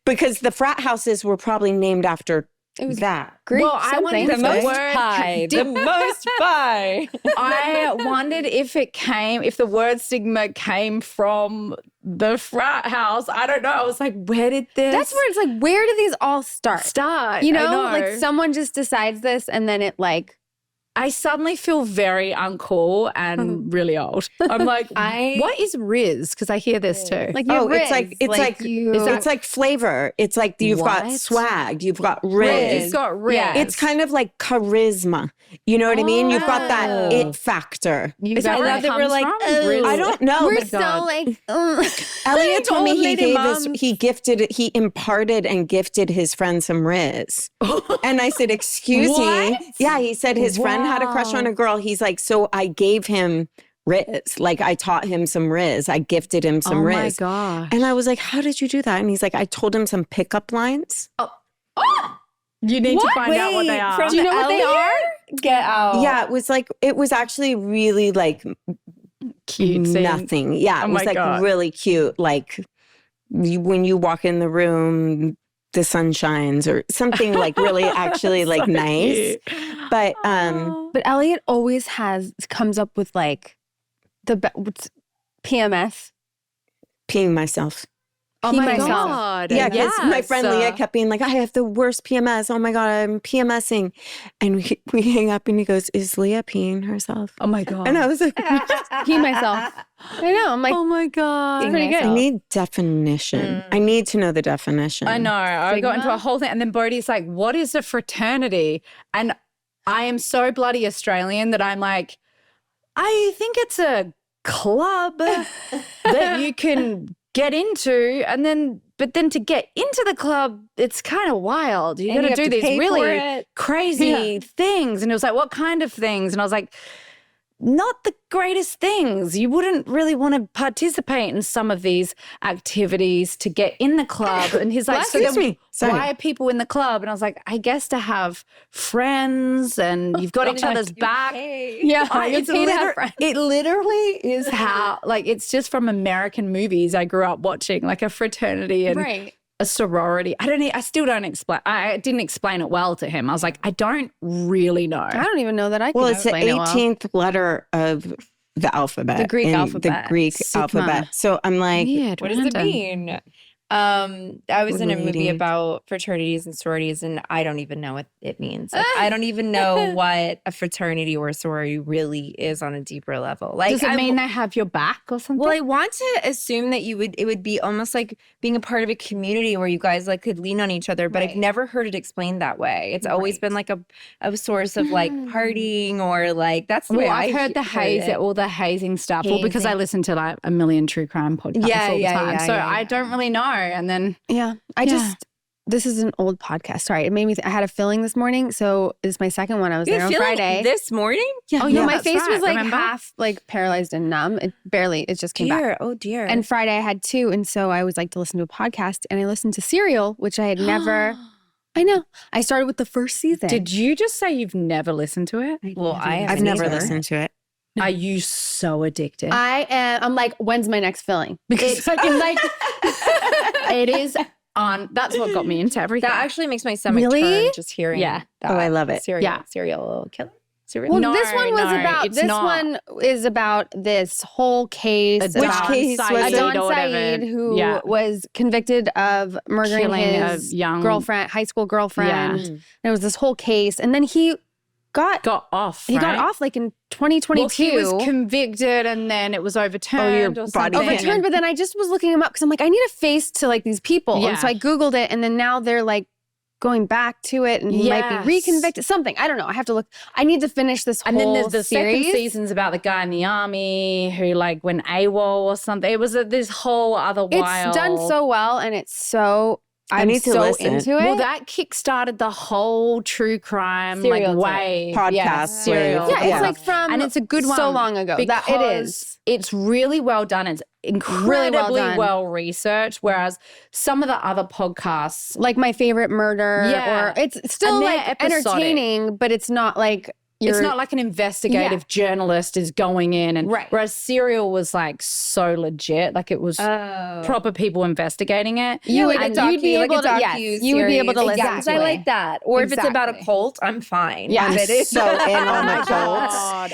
Because the frat houses were probably named after that. Greek I wondered the most high. The most pie. I wondered if the word Sigma came from the frat house. I don't know. I was like, where did this? That's where it's like, where do these all start? You know, like someone just decides this and then it like. I suddenly feel very uncool and really old. I'm like, what is Riz? Because I hear this too. Like Riz. It's like flavor. It's like you've got swag. You've got Riz. You've got Riz. Yeah. It's kind of like charisma. You know what I mean? You've got that it factor. Is that where it comes from? I don't know. We're so like, Elliot told me he imparted and gifted his friend some Riz. And I said, excuse me. Yeah, he said his friend had a crush on a girl. He's like, so I gave him Riz. Like I taught him some Riz. I gifted him some Riz. Oh my gosh. And I was like, how did you do that? And he's like, I told him some pickup lines. You need to find out what they are. Do you know what they are? Get out. Yeah, it was actually really like cute. Nothing. Yeah, it was like really cute. Like when you walk in the room, the sun shines or something like really actually like nice. Cute. But Elliot always comes up with like what's PMS. Peeing myself. Oh my God. Yeah, because my friend Leah kept being like, I have the worst PMS. Oh my God, I'm PMSing. And we hang up and he goes, is Leah peeing herself? Oh my God. And I was like, pee myself. I know. I'm like, oh my God. It's pretty good. I need definition. I need to know the definition. I know. I got into a whole thing. And then Bodhi's like, what is a fraternity? And I am so bloody Australian that I'm like, I think it's a club that you can get into, but then to get into the club, it's kind of wild. You got to do these really crazy things. And it was like, what kind of things? And I was like, not the greatest things. You wouldn't really want to participate in some of these activities to get in the club. And he's like, why are people in the club? And I was like, I guess to have friends and you've got each other's back. Yeah, it literally is how, like, it's just from American movies I grew up watching, like a fraternity and a sorority. I still don't explain. I didn't explain it well to him. I was like, I don't really know. I don't even know that I can explain it well. Well, it's the 18th letter of the alphabet. The Greek alphabet. The Greek alphabet. So I'm like, what does it mean? I was in a movie about fraternities and sororities, and I don't even know what it means. Like, I don't even know what a fraternity or a sorority really is on a deeper level. Like, does it mean they have your back or something? Well, I want to assume that it would be almost like being a part of a community where you guys like could lean on each other, but I've never heard it explained that way. It's always been like a source of like partying or like that's the way I've heard all the hazing stuff. Well, because I listen to like a million true crime podcasts all the time. So I don't really know. And then this is an old podcast. Sorry, it made me. I had a filling this morning, so it's my second one. I was there on Friday. This morning? Yeah. Oh yeah, my face was like half like paralyzed and numb. It just came back. Oh dear. And Friday I had 2, and so I always like to listen to a podcast, and I listened to Serial, which I had never. I know. I started with the first season. Did you just say you've never listened to it? I've never listened to it. Are you so addicted? I'm like, when's my next filling? Because I can like, it is on. That's what got me into everything. That actually makes my stomach turn just hearing. Yeah. That. Oh, I love it. Serial killer. Well, this one was about. This one is about this whole case. Which case was Adon Said, who was convicted of murdering his young girlfriend, high school girlfriend. And it was this whole case, and then he got off. He got off like in 2022. Well, he was convicted and then it was overturned or something. Overturned, but then I just was looking him up because I'm like, I need a face to like these people. Yeah. And so I Googled it, and then now they're like going back to it, and he might be reconvicted. Something. I don't know. I have to look. I need to finish this whole series. And then there's the second season's about the guy in the army who like went AWOL or something. It was this whole other wild. It's done so well, and it's so... I'm need to so listen. into it. Well, that kickstarted the whole true crime wave. Podcast Serial. wave. Yeah, it's like from and it's a good one so long ago. Because it is. It's really well done. It's incredibly well researched. Whereas some of the other podcasts, like My Favorite Murder, or it's still like entertaining, but it's not like. It's not like an investigative journalist is going in and whereas Serial was like so legit, like it was proper people investigating it. You'd be able to listen. Exactly. I like that. Or if it's about a cult, I'm fine. Yeah, I'm so in on the cult.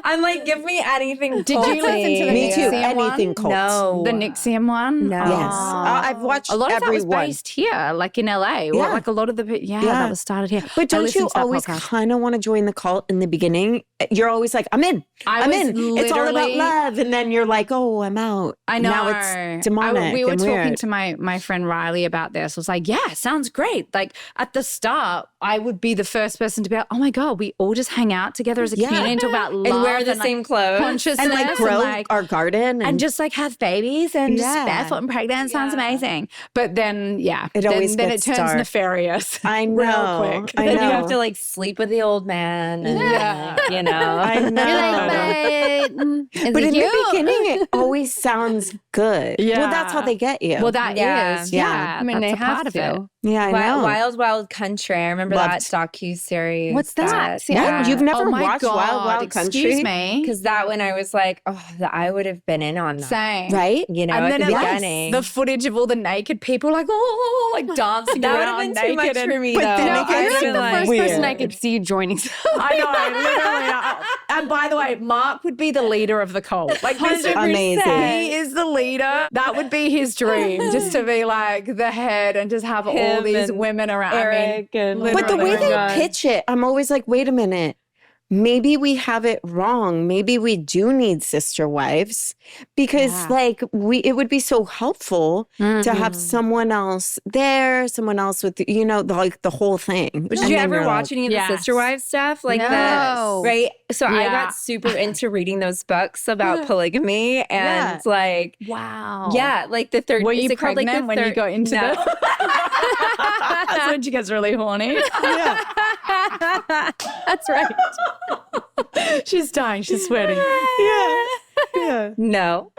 I'm like, give me anything. Did you listen to the Me too. Nixium Anything one? cult. No. The Nixium one? No. Yes. I've watched a lot of every that was one. based here, like in LA. Yeah. Like a lot of the that was started here. But don't you always kind of want to join the cult in the beginning? You're always like, I'm in. I'm in. It's all about love. And then you're like, oh, I'm out. I know. Now it's demonic. We were and talking weird. to my friend Riley about this. I was like, yeah, sounds great. Like at the start, I would be the first person to be like, oh my God, we all just hang out together as a community and talk about love. And wear the same clothes. Consciousness. And like grow our garden. And just like have babies and just barefoot and pregnant. Sounds amazing. But then, then it turns nefarious. I know. Real quick. I Then know. you have to like sleep with the old man. And, you know. I know. But in the beginning, it always sounds good. Yeah. Well, that's how they get you. Well, that is. I mean, that's they a have part to. of it. Yeah, I know. Wild, Wild Country. I remember remember that docuseries. What's that? What? You've never watched Wild Wild Country? Excuse me. Because that one I was like, I would have been in on that. Same. Right? You know, and at then the beginning. the footage of all the naked people like dancing that would around have been too much naked for me, But though. then No, again, you're like the first weird. person I could see you joining. I know, literally. And by the way, Mark would be the leader of the cult. Like, 100%. Amazing. he is the leader. That would be his dream, just to be like the head and just have all these and women around. Eric and But the way Oh my they God. pitch it, I'm always like, wait a minute. Maybe we have it wrong. Maybe we do need sister wives because it would be so helpful to have someone else there, someone else with, the whole thing. But did you ever watch any of the Sister Wives stuff? Like right? So I got super into reading those books about polygamy and Wow. yeah, like the third. Were is you it called, like, pregnant when you got into That's when she gets really horny. That's right. She's dying. She's sweating. No.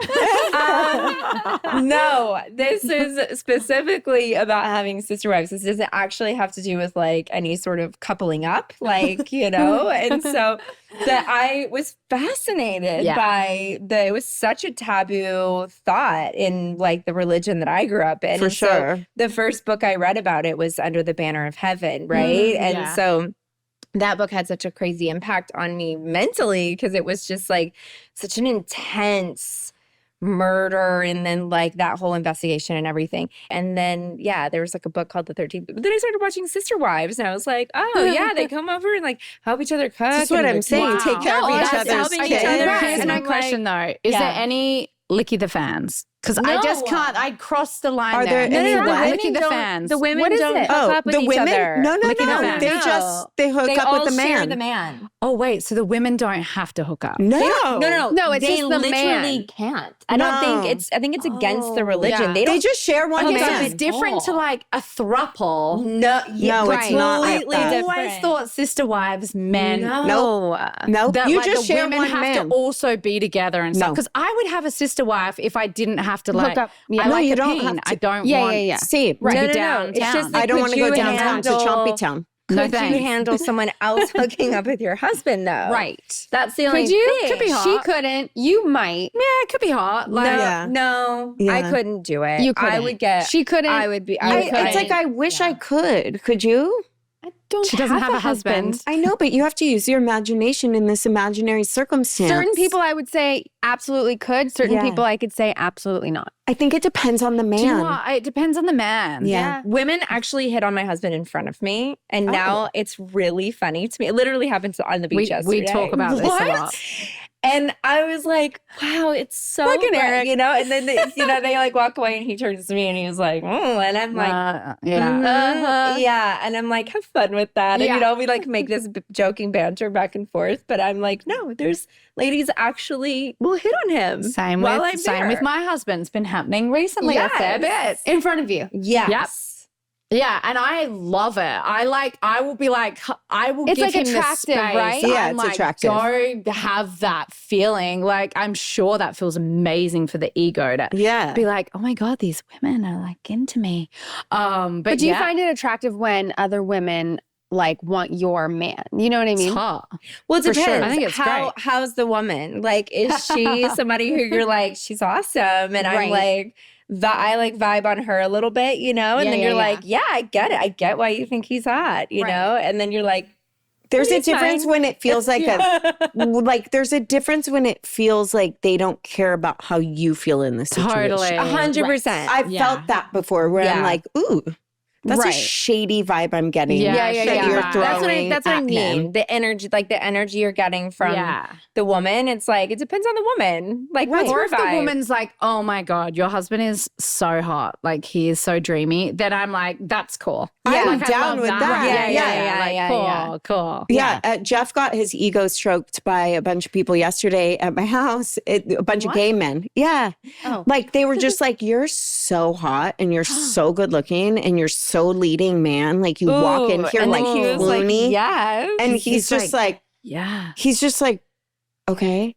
No, this is specifically about having sister wives. This doesn't actually have to do with like any sort of coupling up, like, and so that I was fascinated by it was such a taboo thought in like the religion that I grew up in. For And so sure. the first book I read about it was Under the Banner of Heaven, right? And so that book had such a crazy impact on me mentally because it was just like such an intense murder and then like that whole investigation and everything. And then, there was like a book called The 13th. But then I started watching Sister Wives and I was like, they come over and like help each other cook. That's what I'm saying. Take care of each other's helping each kids. other. Here's And my I'm question though. Is there any Licky the Fans? Because I just can't. I crossed the line Are there there. any what? Licky the Fans. The women What is don't it? hook up with the each women? other. No. Licking the fans. They hook They up all with the share man. the man. Oh, wait. So the women don't have to hook up. No. No, it's they just the literally man. can't. I don't think I think it's against the religion. Yeah. They just share one Okay, so man. it's different to like a throuple. No, it's not like completely that. I different. always thought sister wives, men. No, That you like, just the share women one have man. to also be together and stuff. No. Because I would have a sister wife if I didn't have to like Hook up. Yeah. I No, like you a don't peen. have to. I don't Yeah, want yeah, yeah. See, to be No. downtown. It's just like, I don't want to could go you downtown to handle- Chompy Town. No Could you thanks. handle someone else hooking up with your husband though? Right. That's the only Could you? thing. Could be hot. She couldn't. You might. Yeah, it could be hot. Like, No, Yeah. I couldn't do it. You couldn't. I would get. She couldn't. I would be. It's like I wish I could. Could you? I don't She doesn't have a husband. I know, but you have to use your imagination in this imaginary circumstance. Certain people I would say absolutely could. Certain Yeah. people I could say absolutely not. I think it depends on the man. Do you know what? It depends on the man. Yeah. Women actually hit on my husband in front of me, and now it's really funny to me. It literally happened on the beach yesterday. We talk about this a lot. And I was like, wow, it's so Fucking bright, Eric. And then they like walk away, and he turns to me, and he was like, and I'm like, yeah, and I'm like, have fun with that, and we like make this joking banter back and forth, but I'm like, no, there's ladies actually will hit on him. Same while with I'm same there. with my husband. It's been happening recently a fair bit. In front of you. Yes. Yeah, and I love it. I will be like, I will It's give like him attractive, the space. right? Yeah, I'm it's like, attractive. Go have that feeling. Like, I'm sure that feels amazing for the ego to be like, oh my God, these women are like into me. But do you find it attractive when other women like want your man? You know what I mean? it's hot. Well, it For depends. sure. I think it's great. How's the woman? Like, is she somebody who you're like, she's awesome, and I'm like, I like vibe on her a little bit, and then you're like, yeah, I get it. I get why you think he's hot, know, and then you're like, There's a He's difference fine. when it feels like there's a difference when it feels like they don't care about how you feel in the situation. Totally. 100%. I've felt that before where I'm like, ooh, that's a Right. shady vibe I'm getting. Yeah, that yeah. you're That's That's throwing what I at mean. him. The energy you're getting from the woman. It's like, it depends on the woman. Like, what's Or her if the vibe? woman's like, oh my God, your husband is so hot. Like, he is so dreamy. Then I'm like, that's cool. I'm Like, I down love with that. Yeah. Cool. Yeah, Jeff got his ego stroked by a bunch of people yesterday at my house. A bunch of gay men. Yeah. Oh. Like they were just like, you're so hot and you're so good looking and you're so leading man. Like you walk in here and like then he was loony. like, yes. And he's just like, yeah. he's just like, okay.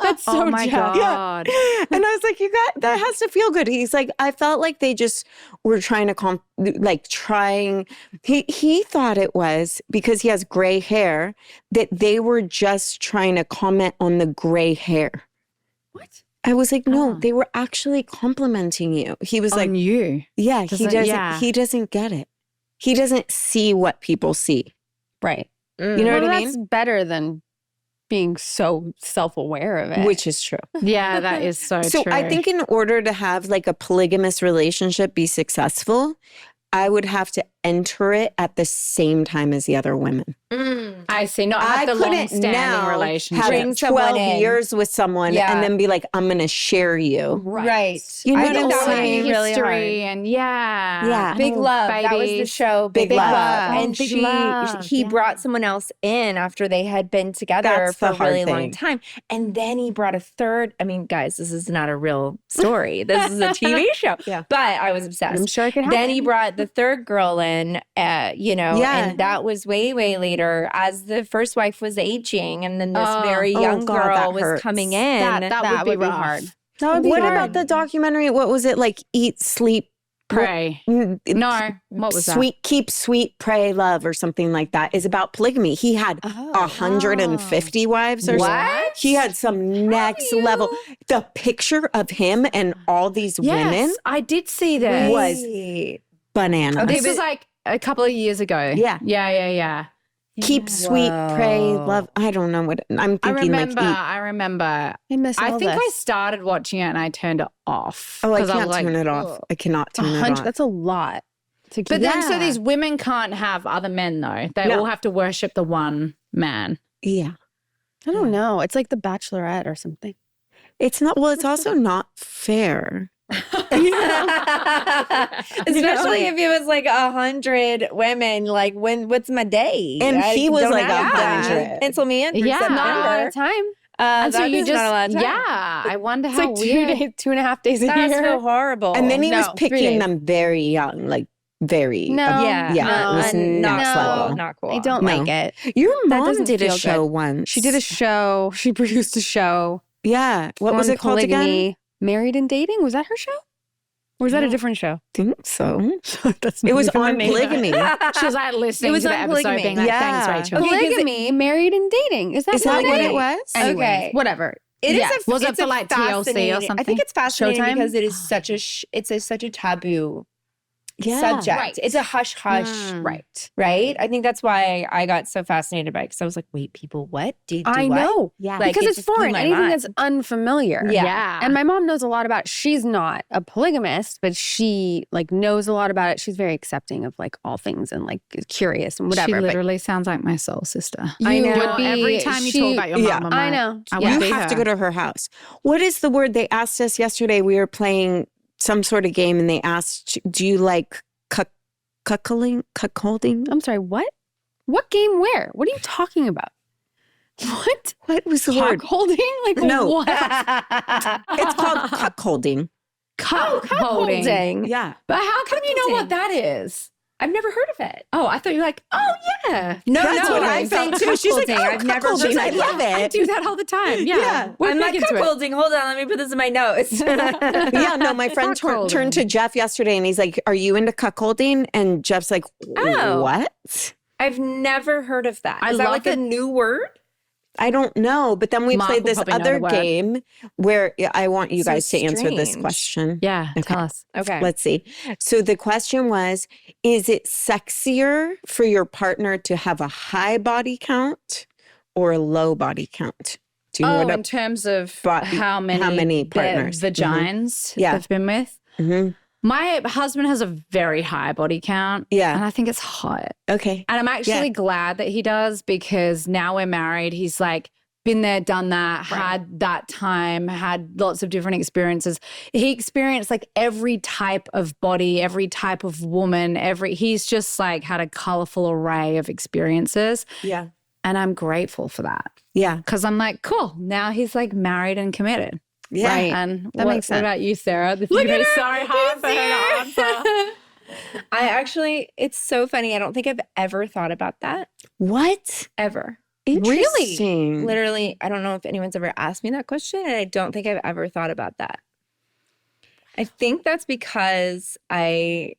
That's Oh my God. Yeah. And I was like, that has to feel good. He's like, I felt like they just were trying to he thought it was because he has gray hair that they were just trying to comment on the gray hair. What? I was like, no, they were actually complimenting you. He was like, you. Yeah, he doesn't get it. He doesn't see what people see. Right. You know what I mean? That's better than being so self-aware of it. Which is true. Yeah, that is so true. So I think in order to have like a polygamous relationship be successful, I would have to enter it at the same time as the other women. I see. Not have the long-standing relationship. Having 12 years with someone and then be like, I'm going to share you. Right. You know I what think I'm that would saying? be really hard. And yeah. Big Love. Babies. That was the show. Big Love. And Big Love. he brought someone else in after they had been together for a really long time. And then he brought a third. I mean, guys, this is not a real story. This is a TV show. But I was obsessed. I'm sure it could happen. Then he brought the third girl in, and that was way, way later as the first wife was aging. And then this very young girl was coming in. That would be hard. What about the documentary? What was it like? Eat, Sleep, Pray. No. What was that? Keep sweet, pray, love, or something like that. Is about polygamy. He had 150 wives or something. He had some next level. The picture of him and all these women. I did see this. Was bananas. This was like a couple of years ago. Yeah. Keep sweet, pray, love. I don't know what I'm thinking. I remember. I think I started watching it and I turned it off. Oh, I can't turn it off. I cannot turn it off. That's a lot. But then, so these women can't have other men though. They all have to worship the one man. Yeah. I don't know. It's like The Bachelorette or something. It's not. Well, it's also not fair. Especially if it was like 100 women, like what's my day? And he was like 100. Pencil me in for not a lot September. of time. And so you not a lot of time. I wonder It's how like weird. 2.5 days a That year. must feel horrible. And then he was 3 picking days. them very young, like very. No. It was next level. Not cool. I don't like it. Your That mom doesn't did a feel show good. once. She did a show. She produced a show. Yeah. What was on it called again? Polygamy, Married and Dating? Was that her show? Or was that a different show? I think so. That's It was not even on the name. Polygamy. She was like listening It was to the on episode Polygamy. being like, Yeah. thanks, Rachel. Polygamy, Married and Dating. Is that what it it was? Anyways, Okay. whatever. It Yeah. is. Was it it's for a like TLC or fascinating- something? I think it's fascinating Showtime? because it is such a such a taboo subject. Right. It's a hush hush. Right. I think that's why I got so fascinated by it because I was like, wait, people, what? Do I what? know. Yeah. Like, Because it it's just blew foreign. my Anything mind. that's unfamiliar. Yeah. And my mom knows a lot about it. She's not a polygamist, but she like knows a lot about it. She's very accepting of like all things and like curious and whatever. She but literally sounds like my soul sister. you Would be, every time you talk about your mom, I'm I like, know. I You would be have to her. go to her house. What is the word they asked us yesterday? We were playing some sort of game and they asked, do you like cuckolding? I'm sorry, what? What game where? What are you talking about? What? What was the word? Holding? Like No. what? It's called cuckolding. Holding. Yeah. But how come you know what that is? I've never heard of it. Oh, I thought you were like, oh yeah. No, That's what I I'm think too. She's like, cuckolding. oh, I've never cuckolding. heard I of it. love I it. do that all the time. Yeah. We're I'm big like into it. cuckolding. Hold on, let me put this in my notes. Yeah, no, my friend Cuckolding. turned to Jeff yesterday and he's like, are you into cuckolding? And Jeff's like, Oh. what? I've never heard of that. I Is that love like a new word? I don't know. But then we Mark played will this probably know other the word. game where I want you So guys to answer this strange. question. Yeah. Tell us. Okay. Let's see. So the question was, is it sexier for your partner to have a high body count or a low body count? Do you know Oh, what in terms of Body- how many partners? vaginas Yeah. they've been with. Mm-hmm. My husband has a very high body count. Yeah. And I think it's hot. Okay. And I'm actually glad that he does because now we're married. He's like been there, done that, had that time, had lots of different experiences. He experienced like every type of body, every type of woman, he's just like had a colorful array of experiences. Yeah. And I'm grateful for that Yeah. because I'm like, cool. Now he's like married and committed. Yeah. Right. And That makes sense. What about you, Sarah? Look at her. So hard for her to answer. I actually, it's so funny. I don't think I've ever thought about that. What? Ever. Interesting. Literally, I don't know if anyone's ever asked me that question, and I don't think I've ever thought about that. I think that's because I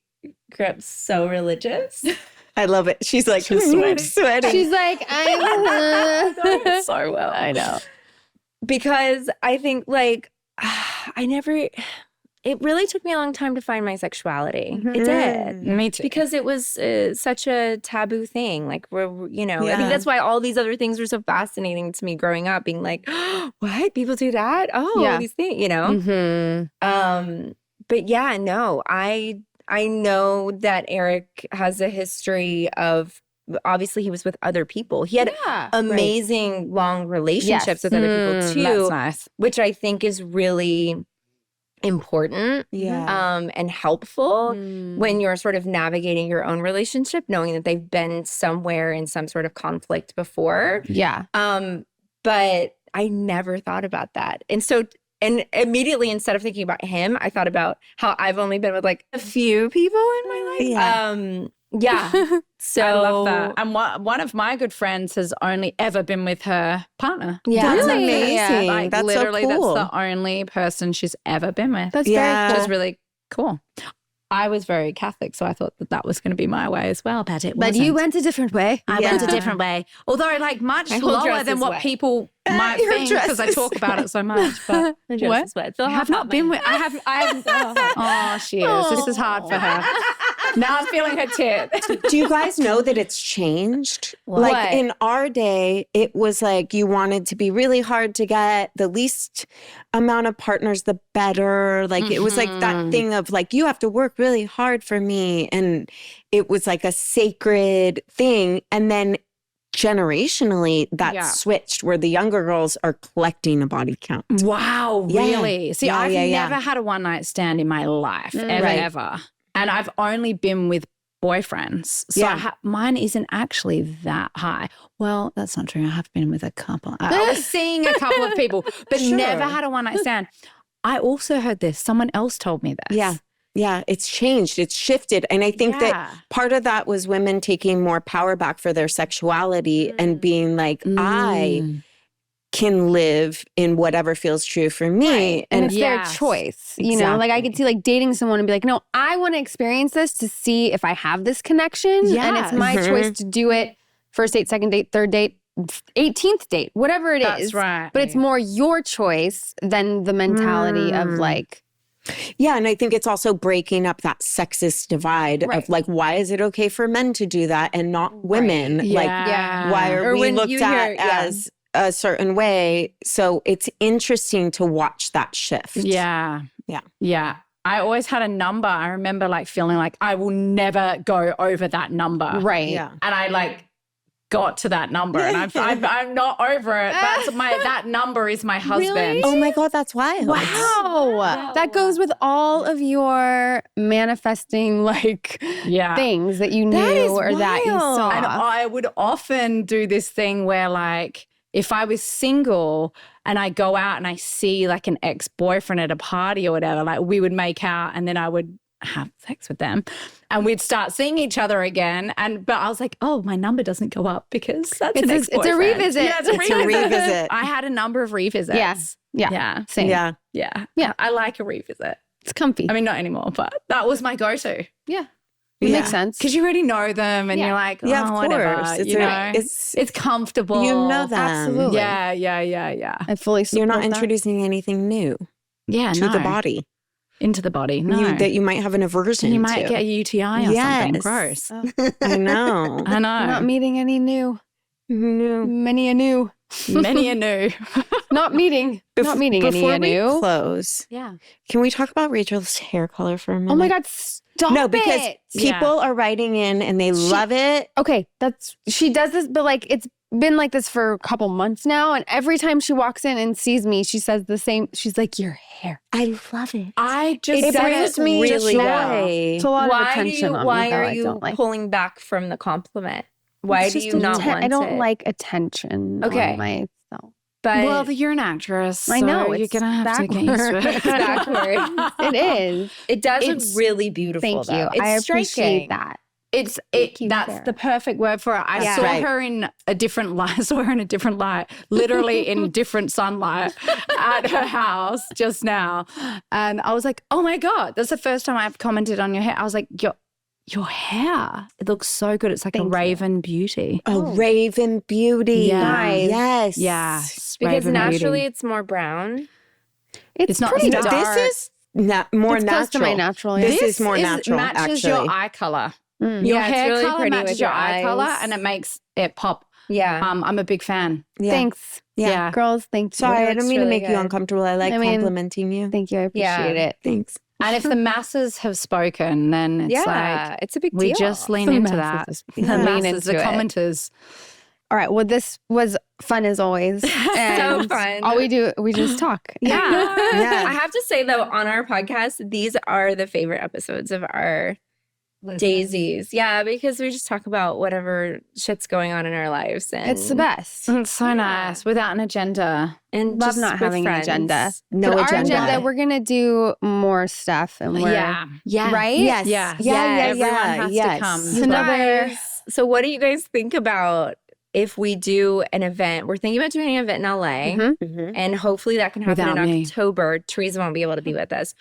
grew up so religious. I love it. She's like, sweating. She's like, I know it so well. I know. Because I think like it really took me a long time to find my sexuality. It did. Me too. Because it was such a taboo thing. Like, I think that's why all these other things were so fascinating to me growing up, being like, oh, what? People do that? Oh, all these things, But yeah, no, I know that Eric has a history of, obviously he was with other people. He had amazing long relationships with other people too. That's nice. Which I think is really important and helpful when you're sort of navigating your own relationship, knowing that they've been somewhere in some sort of conflict before. Yeah. But I never thought about that. And immediately, instead of thinking about him, I thought about how I've only been with like a few people in my life. So I love that. And one of my good friends has only ever been with her partner. Yeah. That's amazing. Yeah, like that's literally so cool. That's the only person she's ever been with. That's very cool. Which is really cool. I was very Catholic, so I thought that was going to be my way as well, but it wasn't. But you went a different way. I went a different way. Although like much lower than what people might think, because I talk about it so much. But what? I have not been with. I have. Oh, she is. This is hard for her. Now I'm feeling her tit. Do you guys know that it's changed? Like in our day, it was like you wanted to be really hard to get, the least amount of partners, the better. Like it was like that thing of like, you have to work really hard for me. And it was like a sacred thing. And then generationally, that switched where the younger girls are collecting a body count. Wow, really? See, I've never had a one night stand in my life, ever. And I've only been with boyfriends. So mine isn't actually that high. Well, that's not true. I have been with a couple. I was seeing a couple of people, but never had a one night stand. I also heard this. Someone else told me this. Yeah, it's changed. It's shifted. And I think that part of that was women taking more power back for their sexuality and being like, I can live in whatever feels true for me. Right. And it's their choice. You know, like I could see like dating someone and be like, no, I want to experience this to see if I have this connection. Yeah. And it's my choice to do it first date, second date, third date, 18th date, whatever it is. That's right. But it's more your choice than the mentality of like. Yeah, and I think it's also breaking up that sexist divide of like, why is it okay for men to do that and not women? Like, why are we looked at as a certain way? So it's interesting to watch that shift. Yeah. I always had a number. I remember like feeling like I will never go over that number. Right. Yeah. And I like got to that number and I'm not over it. That number is my husband. Really? Oh my God, that's wild. Wow. That goes with all of your manifesting like things that you knew or that you saw. And I would often do this thing where like if I was single and I go out and I see like an ex-boyfriend at a party or whatever, like we would make out and then I would have sex with them and we'd start seeing each other again. But I was like, oh, my number doesn't go up because that's an ex-boyfriend. It's a revisit. Yeah, it's a revisit. I had a number of revisits. Yeah. Same. Yeah. I like a revisit. It's comfy. I mean, not anymore, but that was my go-to. Yeah. It makes sense. Because you already know them and you're like, oh, of whatever. Course. It's comfortable. You know them. Absolutely. Yeah. I fully support You're not that. introducing anything new to the body. Into the body, no. That you might have an aversion to. You might get a UTI or something. Gross. Oh. I know. Not meeting any new. Many a new. Not meeting any Before new. we close, can we talk about Rachel's hair color for a minute? Oh my God, stop No, because it. people are writing in and they love it. Okay, she does this, but like it's been like this for a couple months now. And every time she walks in and sees me, she says the same. She's like, your hair. I love it. It brings me really joy. well. It's a lot of attention on me. Why are you pulling back from the compliment? Why do you not want it? I don't like attention on myself. But you're an actress. I know. So you're going to have to get used to it. It's backwards. It is. It does look really beautiful. Thank you. It's I striking. appreciate that. That's the perfect word for it. I saw her in a different light, literally in different sunlight at her house just now. And I was like, oh my God, that's the first time I've commented on your hair. I was like, your hair, it looks so good. It's like a raven beauty. A raven beauty. Yeah. Nice. Yes. Yes. Because raven naturally beauty. it's more brown. It's not pretty dark. This is more it's natural. close to my natural. This is more natural, matches actually. your eye color. Yeah, hair it's really color pretty matches with your your eye color, eyes. and it makes it pop. Yeah. I'm a big fan. Yeah. Thanks. Yeah. Girls, thank you. Sorry, I don't mean to really make you uncomfortable. I like complimenting you. Thank you. I appreciate it. Thanks. And if the masses have spoken, then it's like it's a big deal. we just lean into that. The masses, the commenters. All right. Well, this was fun as always. And so fun. All we do, we just talk. Yeah. Yeah. I have to say though, on our podcast, these are the favorite episodes of our daisies. Yeah, because we just talk about whatever shit's going on in our lives. And It's the best. It's so nice without an agenda. And Love just not with having friends. an agenda. No But agenda. Our agenda, we're going to do more stuff. And we're, Yeah. right? Yes. Yeah. Yeah. Everyone has to come. It's another. So what do you guys think about if we do an event? We're thinking about doing an event in LA. Mhm. Mhm. And hopefully that can happen Without in me. October. Teresa won't be able to be with us.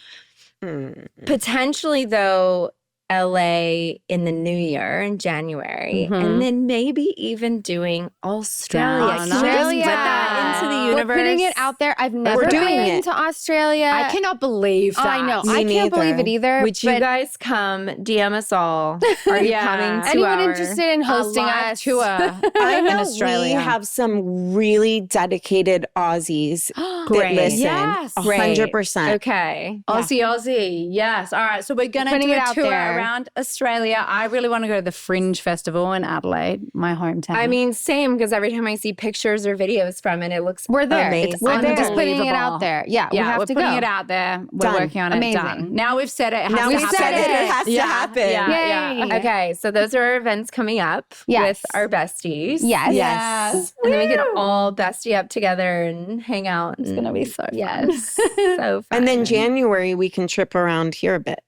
Mm. Potentially, though, LA in the new year in January, Mhm. and then maybe even doing Australia. Down Can we just Australia. put that into the universe? We're putting it out there. I've never doing been it. to Australia. I cannot believe that. I know. Me I can't neither. believe it either. Would you but guys come? DM us all. Are you Yeah. coming to anyone our interested in hosting a live us? tour I in know Australia. we have some really dedicated Aussies that Great. listen. Yes. 100%. Okay. Aussie. Yes. All right. So we're going to Putting do it a out tour there. around Australia. I really want to go to the Fringe Festival in Adelaide, my hometown. I mean, same, because every time I see pictures or videos from it, it looks We're there. amazing. We're just putting it unbelievable. out there. Yeah, we have we're to putting go. it out there. We're Done. working on it. Amazing. Done. Now we've said it. It has Now to we've happen. said it. It has to happen. Yeah. Yay. Okay, so those are our events coming up Yes. with our besties. Yes. Yes. And then we can all bestie up together and hang out. It's gonna be so fun. Yes. So fun. And then January, we can trip around here a bit.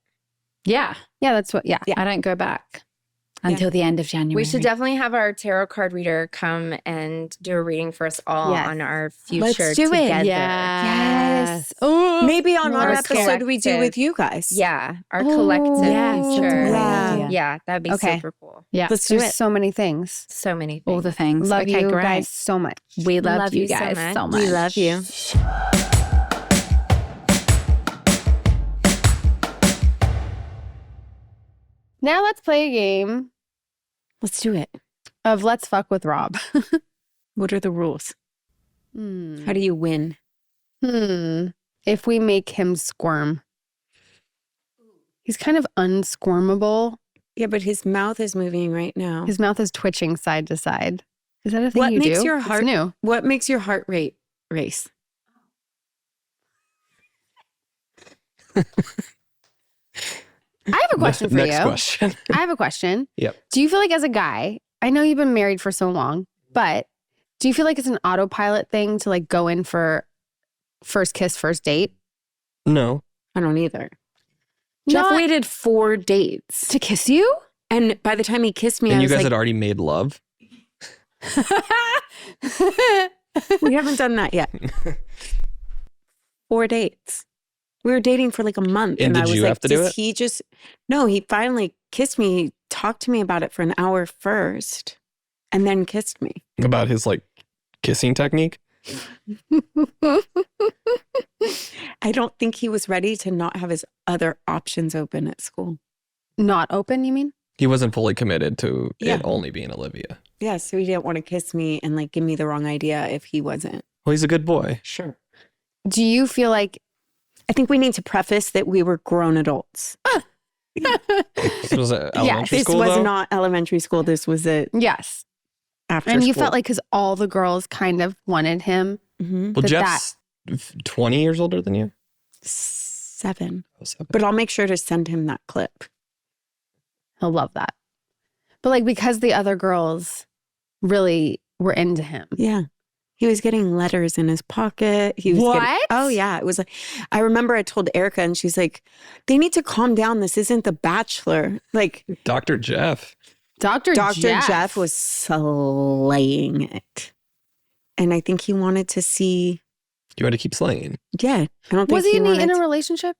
Yeah. Yeah, that's what. Yeah. I don't go back until the end of January. we should definitely have our tarot card reader come and do a reading for us all Yes. on our future Let's do it. together. Yes. Oh, Maybe on Our our episode we do collective. with you guys. Yeah, our Oh, collective yes, that's a future. great Yeah. idea. Yeah, that'd be Okay. super cool. Yeah. Let's do there's it. so many things. So many things. All the things. Love okay, you great. guys so much. We love you you so guys much. so much. We love you. Now let's play a game Let's do it. of Let's Fuck with Rob. What are the rules? How do you win? If we make him squirm. He's kind of unsquirmable. Yeah, but his mouth is moving right now. His mouth is twitching side to side. Is that a thing What you makes do? your It's heart- new. What makes your heart rate race? I have a question for Next you. question. I have a question. Yep. Do you feel like as a guy, I know you've been married for so long, but do you feel like it's an autopilot thing to like go in for first kiss, first date? No. I don't either. Jeff Not waited 4 dates. to kiss you? And by the time he kissed me, And I you was guys like, had already made love? we haven't done that yet. 4 dates. We were dating for like a month. And I did was you like, have to do does it? he just, no, he finally kissed me. He talked to me about it for an hour first and then kissed me. About his like kissing technique? I don't think he was ready to not have his other options open at school. Not open, you mean? He wasn't fully committed to Yeah. it only being Olivia. Yeah, so he didn't want to kiss me and like give me the wrong idea if he wasn't. Well, he's a good boy. Sure. Do you feel like I think we need to preface that we were grown adults. This was elementary This school, was though? not elementary school. This was it yes? after And you school. felt like because all the girls kind of wanted him. Mhm. Well, that Jeff's 20 years older than you? 7. Oh, 7. But I'll make sure to send him that clip. He'll love that. But like because the other girls really were into him. Yeah. He was getting letters in his pocket. He was oh, yeah. It was like, I remember I told Erica and she's like, they need to calm down. This isn't The Bachelor. Like Dr. Jeff. Dr. Jeff was slaying it. And I think he wanted to see. You had to keep slaying. Yeah. I don't think was he in a relationship?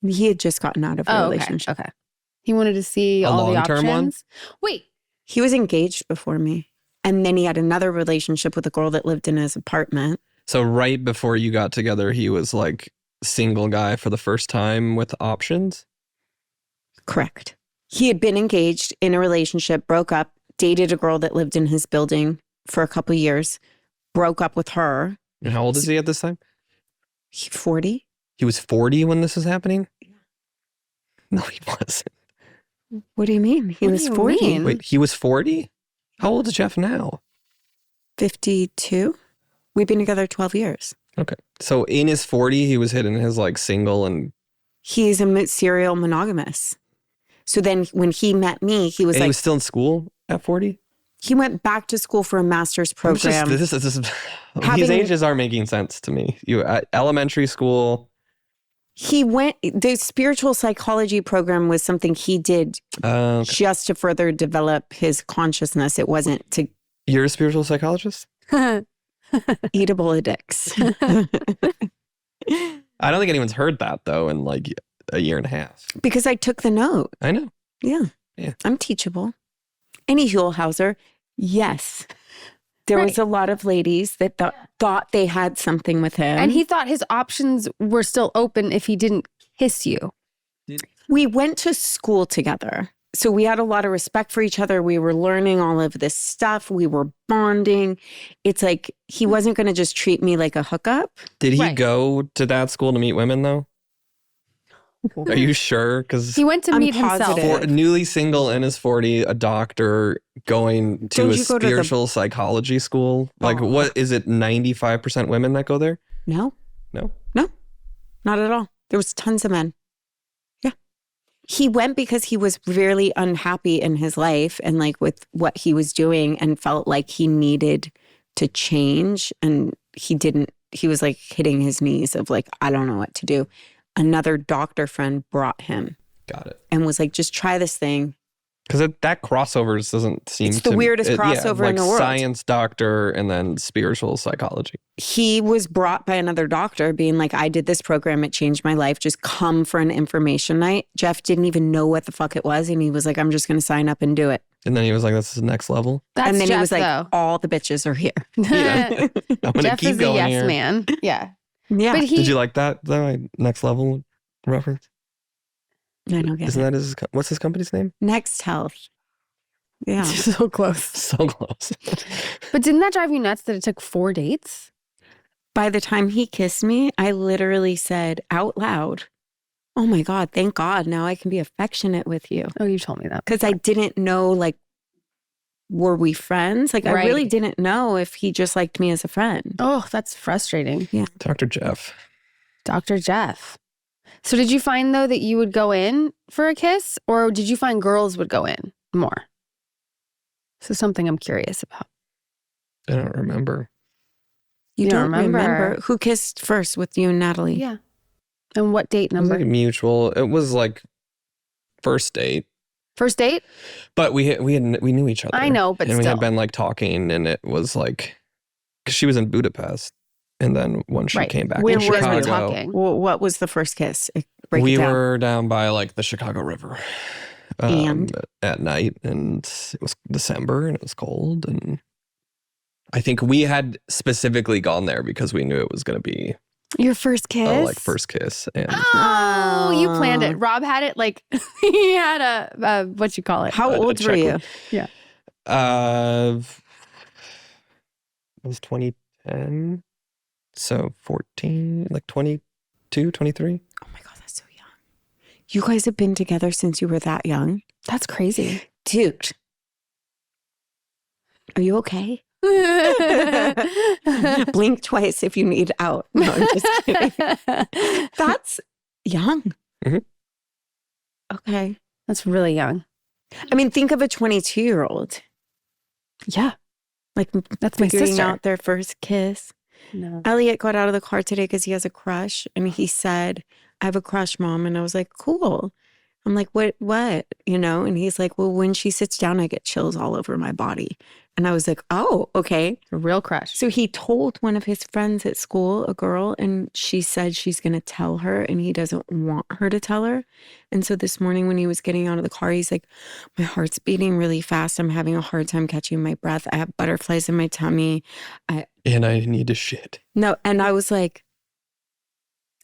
He had just gotten out of a relationship. Okay. He wanted to see all the options. One? Wait. He was engaged before me. And then he had another relationship with a girl that lived in his apartment. So right before you got together, he was like single guy for the first time with options? Correct. He had been engaged in a relationship, broke up, dated a girl that lived in his building for a couple of years, broke up with her. And how old is he at this time? 40. He was 40 when this was happening? No, he wasn't. What do you mean? He was 40. Wait, he was 40? How old is Jeff now? 52. We've been together 12 years. Okay. So in his 40, he was hitting his like single and... He's a serial monogamous. So then when he met me, he was he was still in school at 40? He went back to school for a master's program. His ages aren't making sense to me. Elementary school... The spiritual psychology program was something he did just to further develop his consciousness. It wasn't to... You're a spiritual psychologist? Eatable addicts. I don't think anyone's heard that though in like a year and a half. Because I took the note. I know. Yeah. I'm teachable. Any Hulhauser, yes. There was a lot of ladies that thought they had something with him. And he thought his options were still open if he didn't kiss you. We went to school together. So we had a lot of respect for each other. We were learning all of this stuff. We were bonding. It's like he wasn't going to just treat me like a hookup. Did he go to that school to meet women though? Are you sure? Because he went to meet himself. Newly single in his 40, a doctor going to a spiritual psychology school. Like, what is it? 95% women that go there? No, not at all. There was tons of men. Yeah, he went because he was really unhappy in his life and like with what he was doing, and felt like he needed to change. And he didn't. He was like hitting his knees of like, I don't know what to do. Another doctor friend brought him. Got it. And was like, just try this thing. Because that crossover doesn't seem It's the weirdest crossover in the world. Science doctor and then spiritual psychology. He was brought by another doctor being like, I did this program. It changed my life. Just come for an information night. Jeff didn't even know what the fuck it was. And he was like, I'm just going to sign up and do it. And then he was like, this is the next level. And then Jeff, he was like, though. all the bitches are here. Yeah. I'm going to keep going here. Jeff is a yes man. Yeah. Yeah. But Did you like that, though? Next level reference? I don't get Isn't that what's his company's name? Next Health. Yeah. So close. So close. But didn't that drive you nuts that it took 4 dates? By the time he kissed me, I literally said out loud, oh my God, thank God. Now I can be affectionate with you. Oh, you told me that. Because I didn't know, like, were we friends? Like, I really didn't know if he just liked me as a friend. Oh, that's frustrating. Yeah. Dr. Jeff. Dr. Jeff. So did you find, though, that you would go in for a kiss, or did you find girls would go in more? So something I'm curious about. I don't remember. You don't remember? Who kissed first with you and Natalie? Yeah. And what date number? It was like mutual. It was like first date. First date? But we knew each other. I know, but and still. we had been like talking, and it was like, because she was in Budapest, and then when she came back Where to Chicago, were we talking? Well, what was the first kiss? We were down by like the Chicago River, and at night, and it was December, and it was cold, and I think we had specifically gone there because we knew it was going to be your first kiss? like first kiss. And oh, you planned it. Rob had it like he had a what you call it? How old were you? Yeah. It was 2010. So 14, like 22, 23. Oh my God, that's so young. You guys have been together since you were that young? That's crazy. Dude. Are you okay? Blink twice if you need out. No, I'm just kidding. That's young. Mm-hmm. Okay. That's really young. I mean, think of a 22-year-old. Yeah. Like that's my figuring sister. out their first kiss. No. Elliot got out of the car today because he has a crush. And he said, I have a crush, Mom. And I was like, cool. I'm like, what? You know? And he's like, well, when she sits down, I get chills all over my body. And I was like, oh, okay. A real crush. So he told one of his friends at school, a girl, and she said she's going to tell her and he doesn't want her to tell her. And so this morning when he was getting out of the car, he's like, my heart's beating really fast. I'm having a hard time catching my breath. I have butterflies in my tummy. And I need to shit. No. And I was like,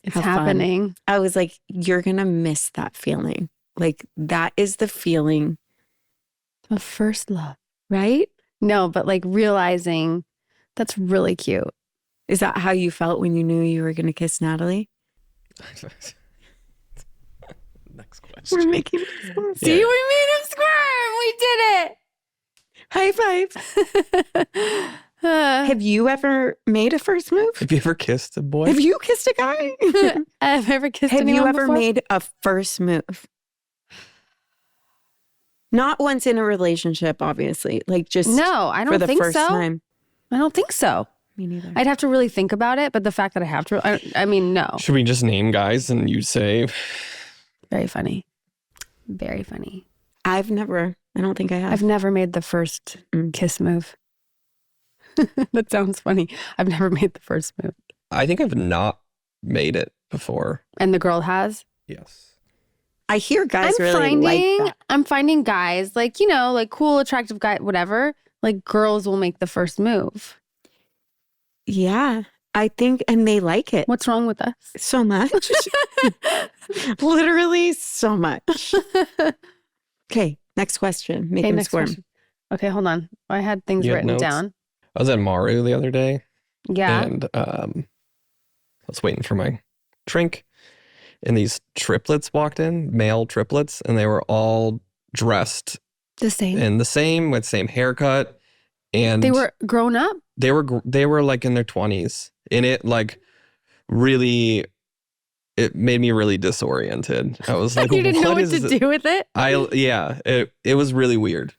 it's happening. I was like, you're going to miss that feeling. Like that is the feeling of first love, right? No, but like realizing that's really cute. Is that how you felt when you knew you were going to kiss Natalie? Next question. We're making him squirm. See, we made him squirm. We did it. High five. Have you ever made a first move? Have you ever kissed a boy? Have you kissed a guy? I've ever kissed Have you ever before? made a first move? Not once in a relationship, obviously. Like just no, I don't for the think first so. time. I don't think so. Me neither. I'd have to really think about it, but the fact that I have to, I mean, no. Should we just name guys and you say? Very funny. Very funny. I don't think I have. I've never made the first kiss move. That sounds funny. I've never made the first move. I think I've not made it before. And the girl has? Yes. I hear guys really like that. I'm finding guys like, you know, like cool, attractive guy, whatever. Like girls will make the first move. Yeah, I think, and they like it. What's wrong with us? So much. Literally so much. Okay, next question. Make him squirm. Question. Okay, hold on. I had things You had written notes? down. I was at Maru the other day. Yeah. And I was waiting for my drink. And these triplets walked in, male triplets, and they were all dressed The same. in the same, with same haircut. And They were grown up? They were like in their 20s. And it like really, it made me really disoriented. I was like, you didn't know what to do with it? It was really weird.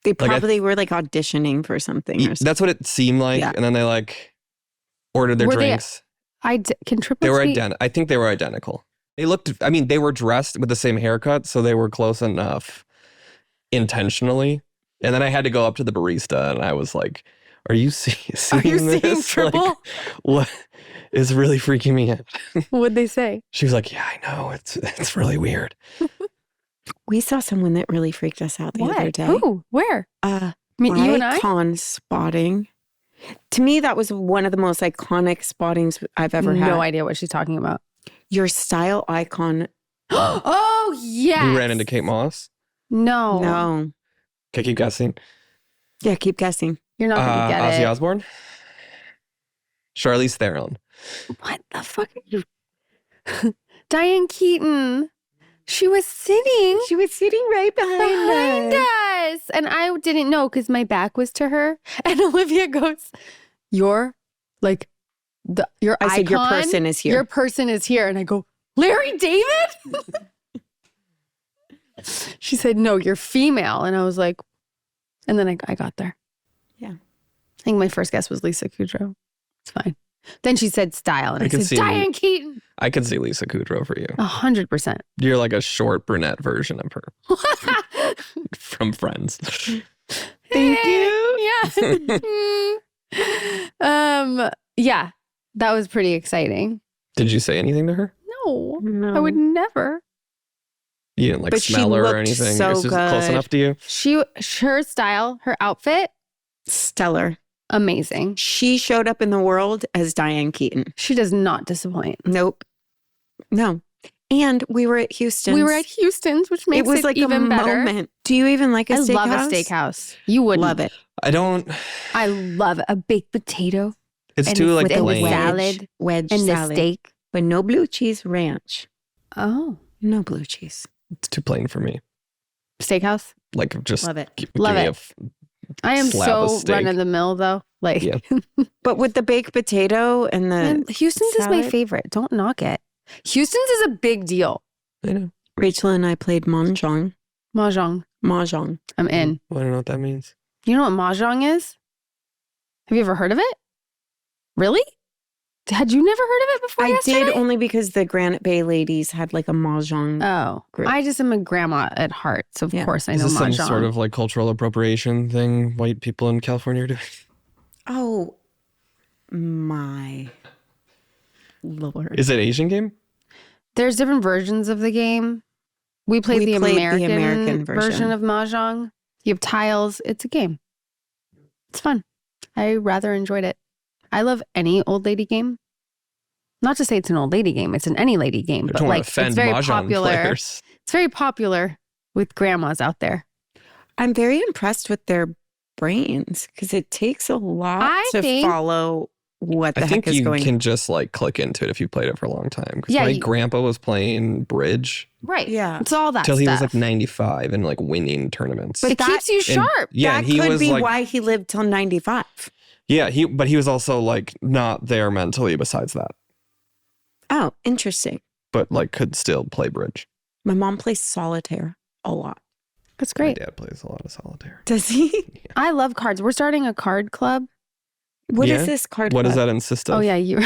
They probably were like auditioning for something. Or something. That's what it seemed like. Yeah. And then they like ordered their drinks. Can triplets They were be? I think they were identical. They looked, I mean, they were dressed with the same haircut, so they were close enough intentionally. And then I had to go up to the barista and I was like, are you seeing this? Triple? Like, what is really freaking me out? What'd they say? She was like, yeah, I know. It's really weird. We saw someone that really freaked us out the other day. Who? Where? You and I? Icon spotting. To me, that was one of the most iconic spottings I've ever had. No idea what she's talking about. Your style icon. Oh, yes. You ran into Kate Moss? No. Okay, keep guessing. Yeah, keep guessing. You're not going to get Ozzy it. Osbourne? Charlize Theron. What the fuck are you? Diane Keaton. She was sitting right behind us. And I didn't know because my back was to her. And Olivia goes, your icon. I said, your person is here. Your person is here. And I go, Larry David? She said, no, you're female. And I was like, and then I got there. Yeah. I think my first guess was Lisa Kudrow. It's fine. Then she said style. And I said, Diane Keaton. I could see Lisa Kudrow for you. 100%. You're like a short brunette version of her. From Friends. Thank you. Yeah. Yeah. That was pretty exciting. Did you say anything to her? No. I would never. You didn't like smell her or anything? So it's just close enough to you? Her style, her outfit, stellar. Amazing. She showed up in the world as Diane Keaton. She does not disappoint. Nope. No. And we were at Houston's. We were at Houston's, which makes it was like even a better. Moment. Do you even like a steakhouse? I love a steakhouse. You would love it. I don't. I love a baked potato. It's too like plain. Salad, wedge and salad, the steak, but no blue cheese ranch. Oh, no blue cheese. It's too plain for me. Steakhouse. Like just love it. Love it. I am so run of the mill though. Like, yeah. But with the baked potato and the Houston's salad? Is my favorite. Don't knock it. Houston's is a big deal. I know. Rachel and I played mahjong. Mahjong. Mahjong. I'm in. Well, I don't know what that means. You know what mahjong is? Have you ever heard of it? Really? Had you never heard of it before yesterday? I did, only because the Granite Bay ladies had like a mahjong group. I just am a grandma at heart, so of course I know mahjong. Is this some sort of like cultural appropriation thing white people in California are doing? Oh, my Lord. Is it Asian game? There's different versions of the game. We played the American version of mahjong. You have tiles. It's a game. It's fun. I rather enjoyed it. I love any old lady game. Not to say it's an old lady game. It's an any lady game. But like, it's very popular. Players. It's very popular with grandmas out there. I'm very impressed with their brains because it takes a lot to follow what the heck is going on. I think you can just like click into it if you played it for a long time. Because my grandpa was playing bridge. Right. Yeah. It's all that till he stuff. was like 95 and like winning tournaments. But it keeps you sharp. That could be why he lived till 95. Yeah, but he was also like not there mentally besides that. Oh, interesting. But like could still play bridge. My mom plays solitaire a lot. That's great. My dad plays a lot of solitaire. Does he? Yeah. I love cards. We're starting a card club. What is this card club? What does that insist of? Oh, yeah. You.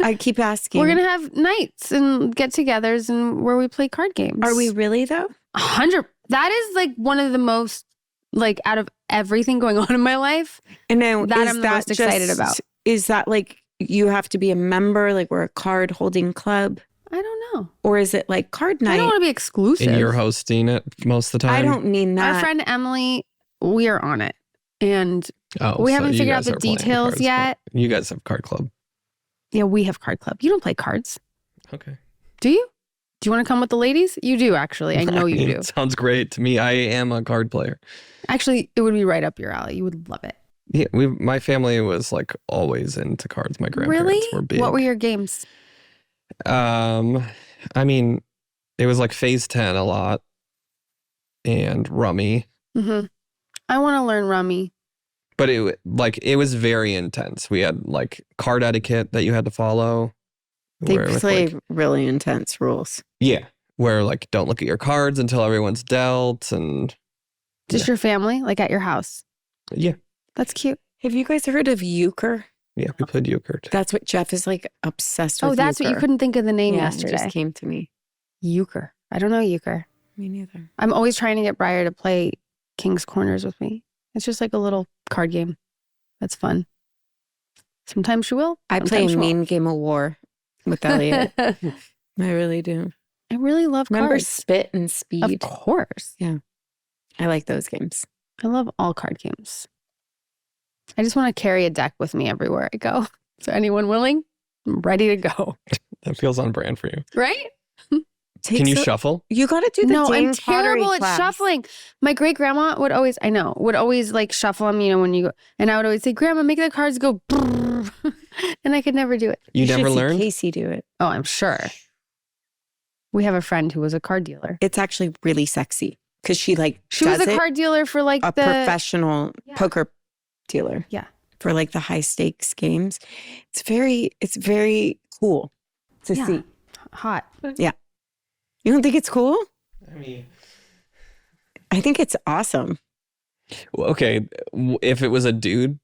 I keep asking. We're going to have nights and get-togethers and where we play card games. Are we really, though? 100. That is like one of the most, like, out of everything going on in my life. And now, that I'm the most excited about. Is that like you have to be a member, like we're a card holding club? I don't know. Or is it like card night? I don't want to be exclusive. And you're hosting it most of the time? I don't mean that. Our friend Emily, we are on it. And we haven't figured out the details yet. You guys have card club. Yeah, we have card club. You don't play cards. Okay. Do you? Do you want to come with the ladies? You do, actually. I know you do. Sounds great to me. I am a card player. Actually, it would be right up your alley. You would love it. Yeah, my family was like always into cards. My grandparents were big. What were your games? I mean, it was like Phase 10 a lot and Rummy. Mm-hmm. I want to learn Rummy. But it was very intense. We had like card etiquette that you had to follow. They play really intense rules. Yeah, where like don't look at your cards until everyone's dealt and just your family, like at your house. Yeah, that's cute. Have you guys heard of euchre? Yeah, we played euchre too. That's what Jeff is like obsessed with. Oh, that's euchre. what you couldn't think of the name yesterday. It just came to me. Euchre. I don't know euchre. Me neither. I'm always trying to get Briar to play King's Corners with me. It's just like a little card game. That's fun. Sometimes she will. I play a mean game of war with Elliot. I really do. I really love cards. Remember Spit and Speed? Of course. Yeah. I like those games. I love all card games. I just want to carry a deck with me everywhere I go. So anyone willing? I'm ready to go. That feels on brand for you. Right? Can you shuffle? You got to do the I'm terrible at shuffling. My great grandma would always like shuffle them, when you go, and I would always say, Grandma, make the cards go, and I could never do it. You never learned? Casey do it. Oh, I'm sure. We have a friend who was a card dealer. It's actually really sexy because she was a card dealer for like a professional poker dealer. Yeah. For like the high stakes games. It's very cool to see. Hot. Yeah. You don't think it's cool? I mean, I think it's awesome. Okay, if it was a dude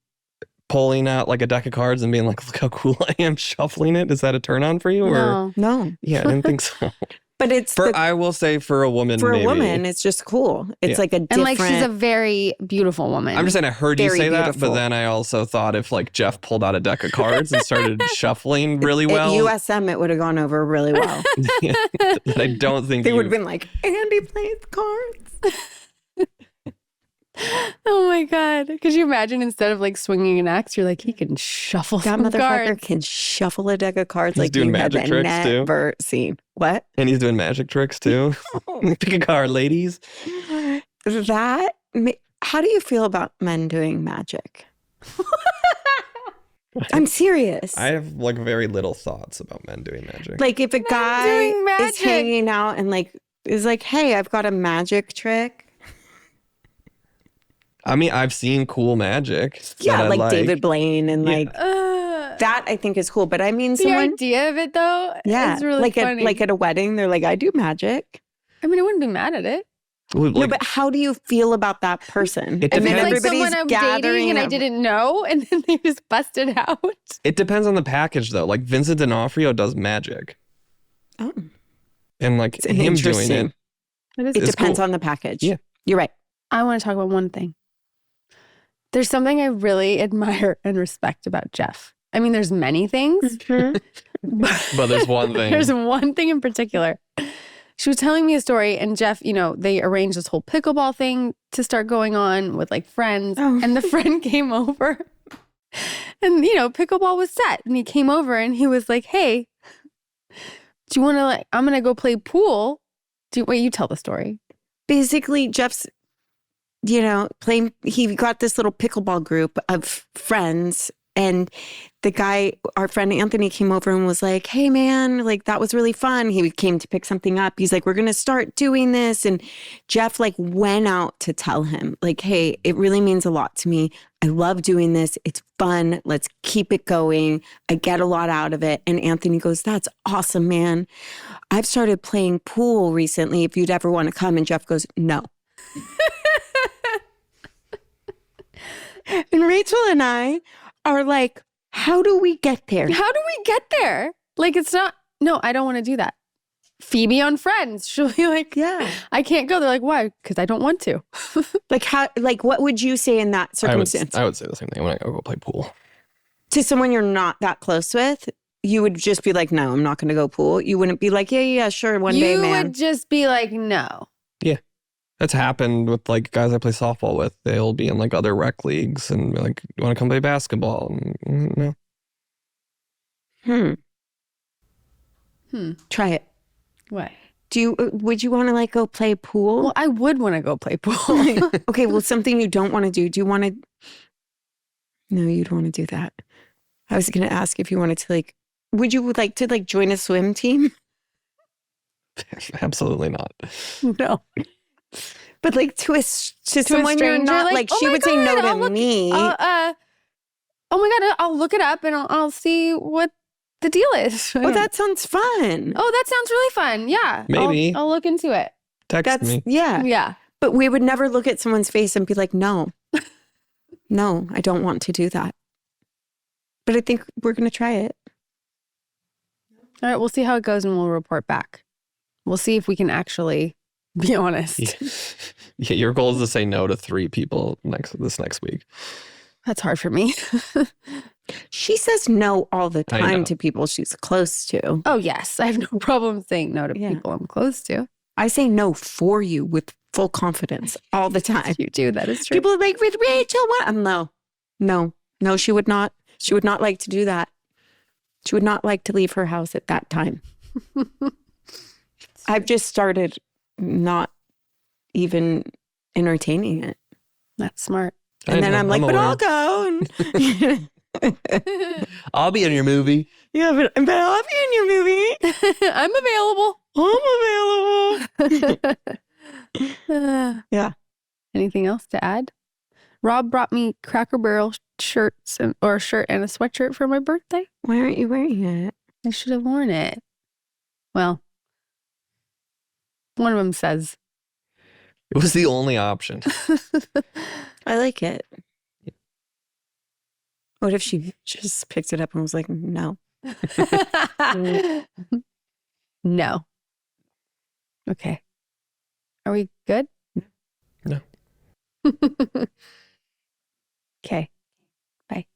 pulling out like a deck of cards and being like, look how cool I am shuffling it, is that a turn on for you? Or No. Yeah, I didn't think so. But it's I will say for a woman, for a woman, it's just cool. It's like a different. And like she's a very beautiful woman. I'm just saying I heard you say that, but then I also thought if like Jeff pulled out a deck of cards and started shuffling really well. At USM, it would have gone over really well. I don't think they would have been like, Andy plays cards. Oh my God. Could you imagine instead of like swinging an axe, you're like, he can shuffle that some motherfucker cards. Can shuffle a deck of cards he's like doing you magic have tricks never too. Seen. What? And he's doing magic tricks too. Pick a card, ladies. How do you feel about men doing magic? I'm serious. I have like very little thoughts about men doing magic. Like if a guy is hanging out and like is like, hey, I've got a magic trick. I mean, I've seen cool magic. Yeah, like David Blaine and like that I think is cool. But I mean, the idea of it though, is really like funny. Like at a wedding, they're like, I do magic. I mean, I wouldn't be mad at it. No, but how do you feel about that person? It I mean, depends. like someone I'm dating and I didn't know, and then they just busted out. It depends on the package, though. Like Vincent D'Onofrio does magic. Oh. And like him doing it. It depends on the package. Yeah. You're right. I want to talk about one thing. There's something I really admire and respect about Jeff. I mean, there's many things. But there's one thing. There's one thing in particular. She was telling me a story, and Jeff, they arranged this whole pickleball thing to start going on with like friends. Oh. And the friend came over and, pickleball was set. And he came over and he was like, hey, do you want to I'm going to go play pool. Wait, you tell the story. Basically, Jeff's, playing, he got this little pickleball group of friends. And the guy, our friend Anthony, came over and was like, hey, man, like, that was really fun. He came to pick something up. He's like, we're going to start doing this. And Jeff, went out to tell him, hey, it really means a lot to me. I love doing this. It's fun. Let's keep it going. I get a lot out of it. And Anthony goes, that's awesome, man. I've started playing pool recently. If you'd ever want to come. And Jeff goes, no. And Rachel and I are like, how do we get there? How do we get there? It's not, no, I don't want to do that. Phoebe on Friends, she'll be like, yeah, I can't go. They're like, why? Because I don't want to. What would you say in that circumstance? I would say the same thing when I go play pool. To someone you're not that close with, you would just be like, no, I'm not going to go pool. You wouldn't be like, yeah, sure, one day, man. You would just be like, no. Yeah. That's happened with guys I play softball with. They'll be in other rec leagues and be like, you want to come play basketball? No. Try it. What? Would you want to go play pool? Well, I would want to go play pool. Okay, well, something you don't want to do. Do you want to? No, you don't want to do that. I was going to ask if you wanted to would you like to join a swim team? Absolutely not. No. But to someone stranger, you're not she would say no to me. Oh my God, I'll look it up and I'll see what the deal is. Oh, that sounds fun. Oh, that sounds really fun. Yeah. Maybe. I'll look into it. Text me. Yeah. Yeah. But we would never look at someone's face and be like, no, no, I don't want to do that. But I think we're going to try it. All right. We'll see how it goes and we'll report back. We'll see if we can actually be honest. Yeah, your goal is to say no to 3 people this next week. That's hard for me. She says no all the time to people she's close to. Oh, yes. I have no problem saying no to people I'm close to. I say no for you with full confidence all the time. You do. That is true. People are like, with Rachel, what? No, she would not. She would not like to do that. She would not like to leave her house at that time. I've just started not even entertaining it. That's smart. And then I'm like, but I'll go. I'll be in your movie. Yeah, but I'll be in your movie. I'm available. Yeah. Anything else to add? Rob brought me Cracker Barrel shirts or a shirt and a sweatshirt for my birthday. Why aren't you wearing it? I should have worn it. Well, one of them says. It was the only option. I like it. What if she just picked it up and was like, no? No. Okay. Are we good? No. Okay. Bye.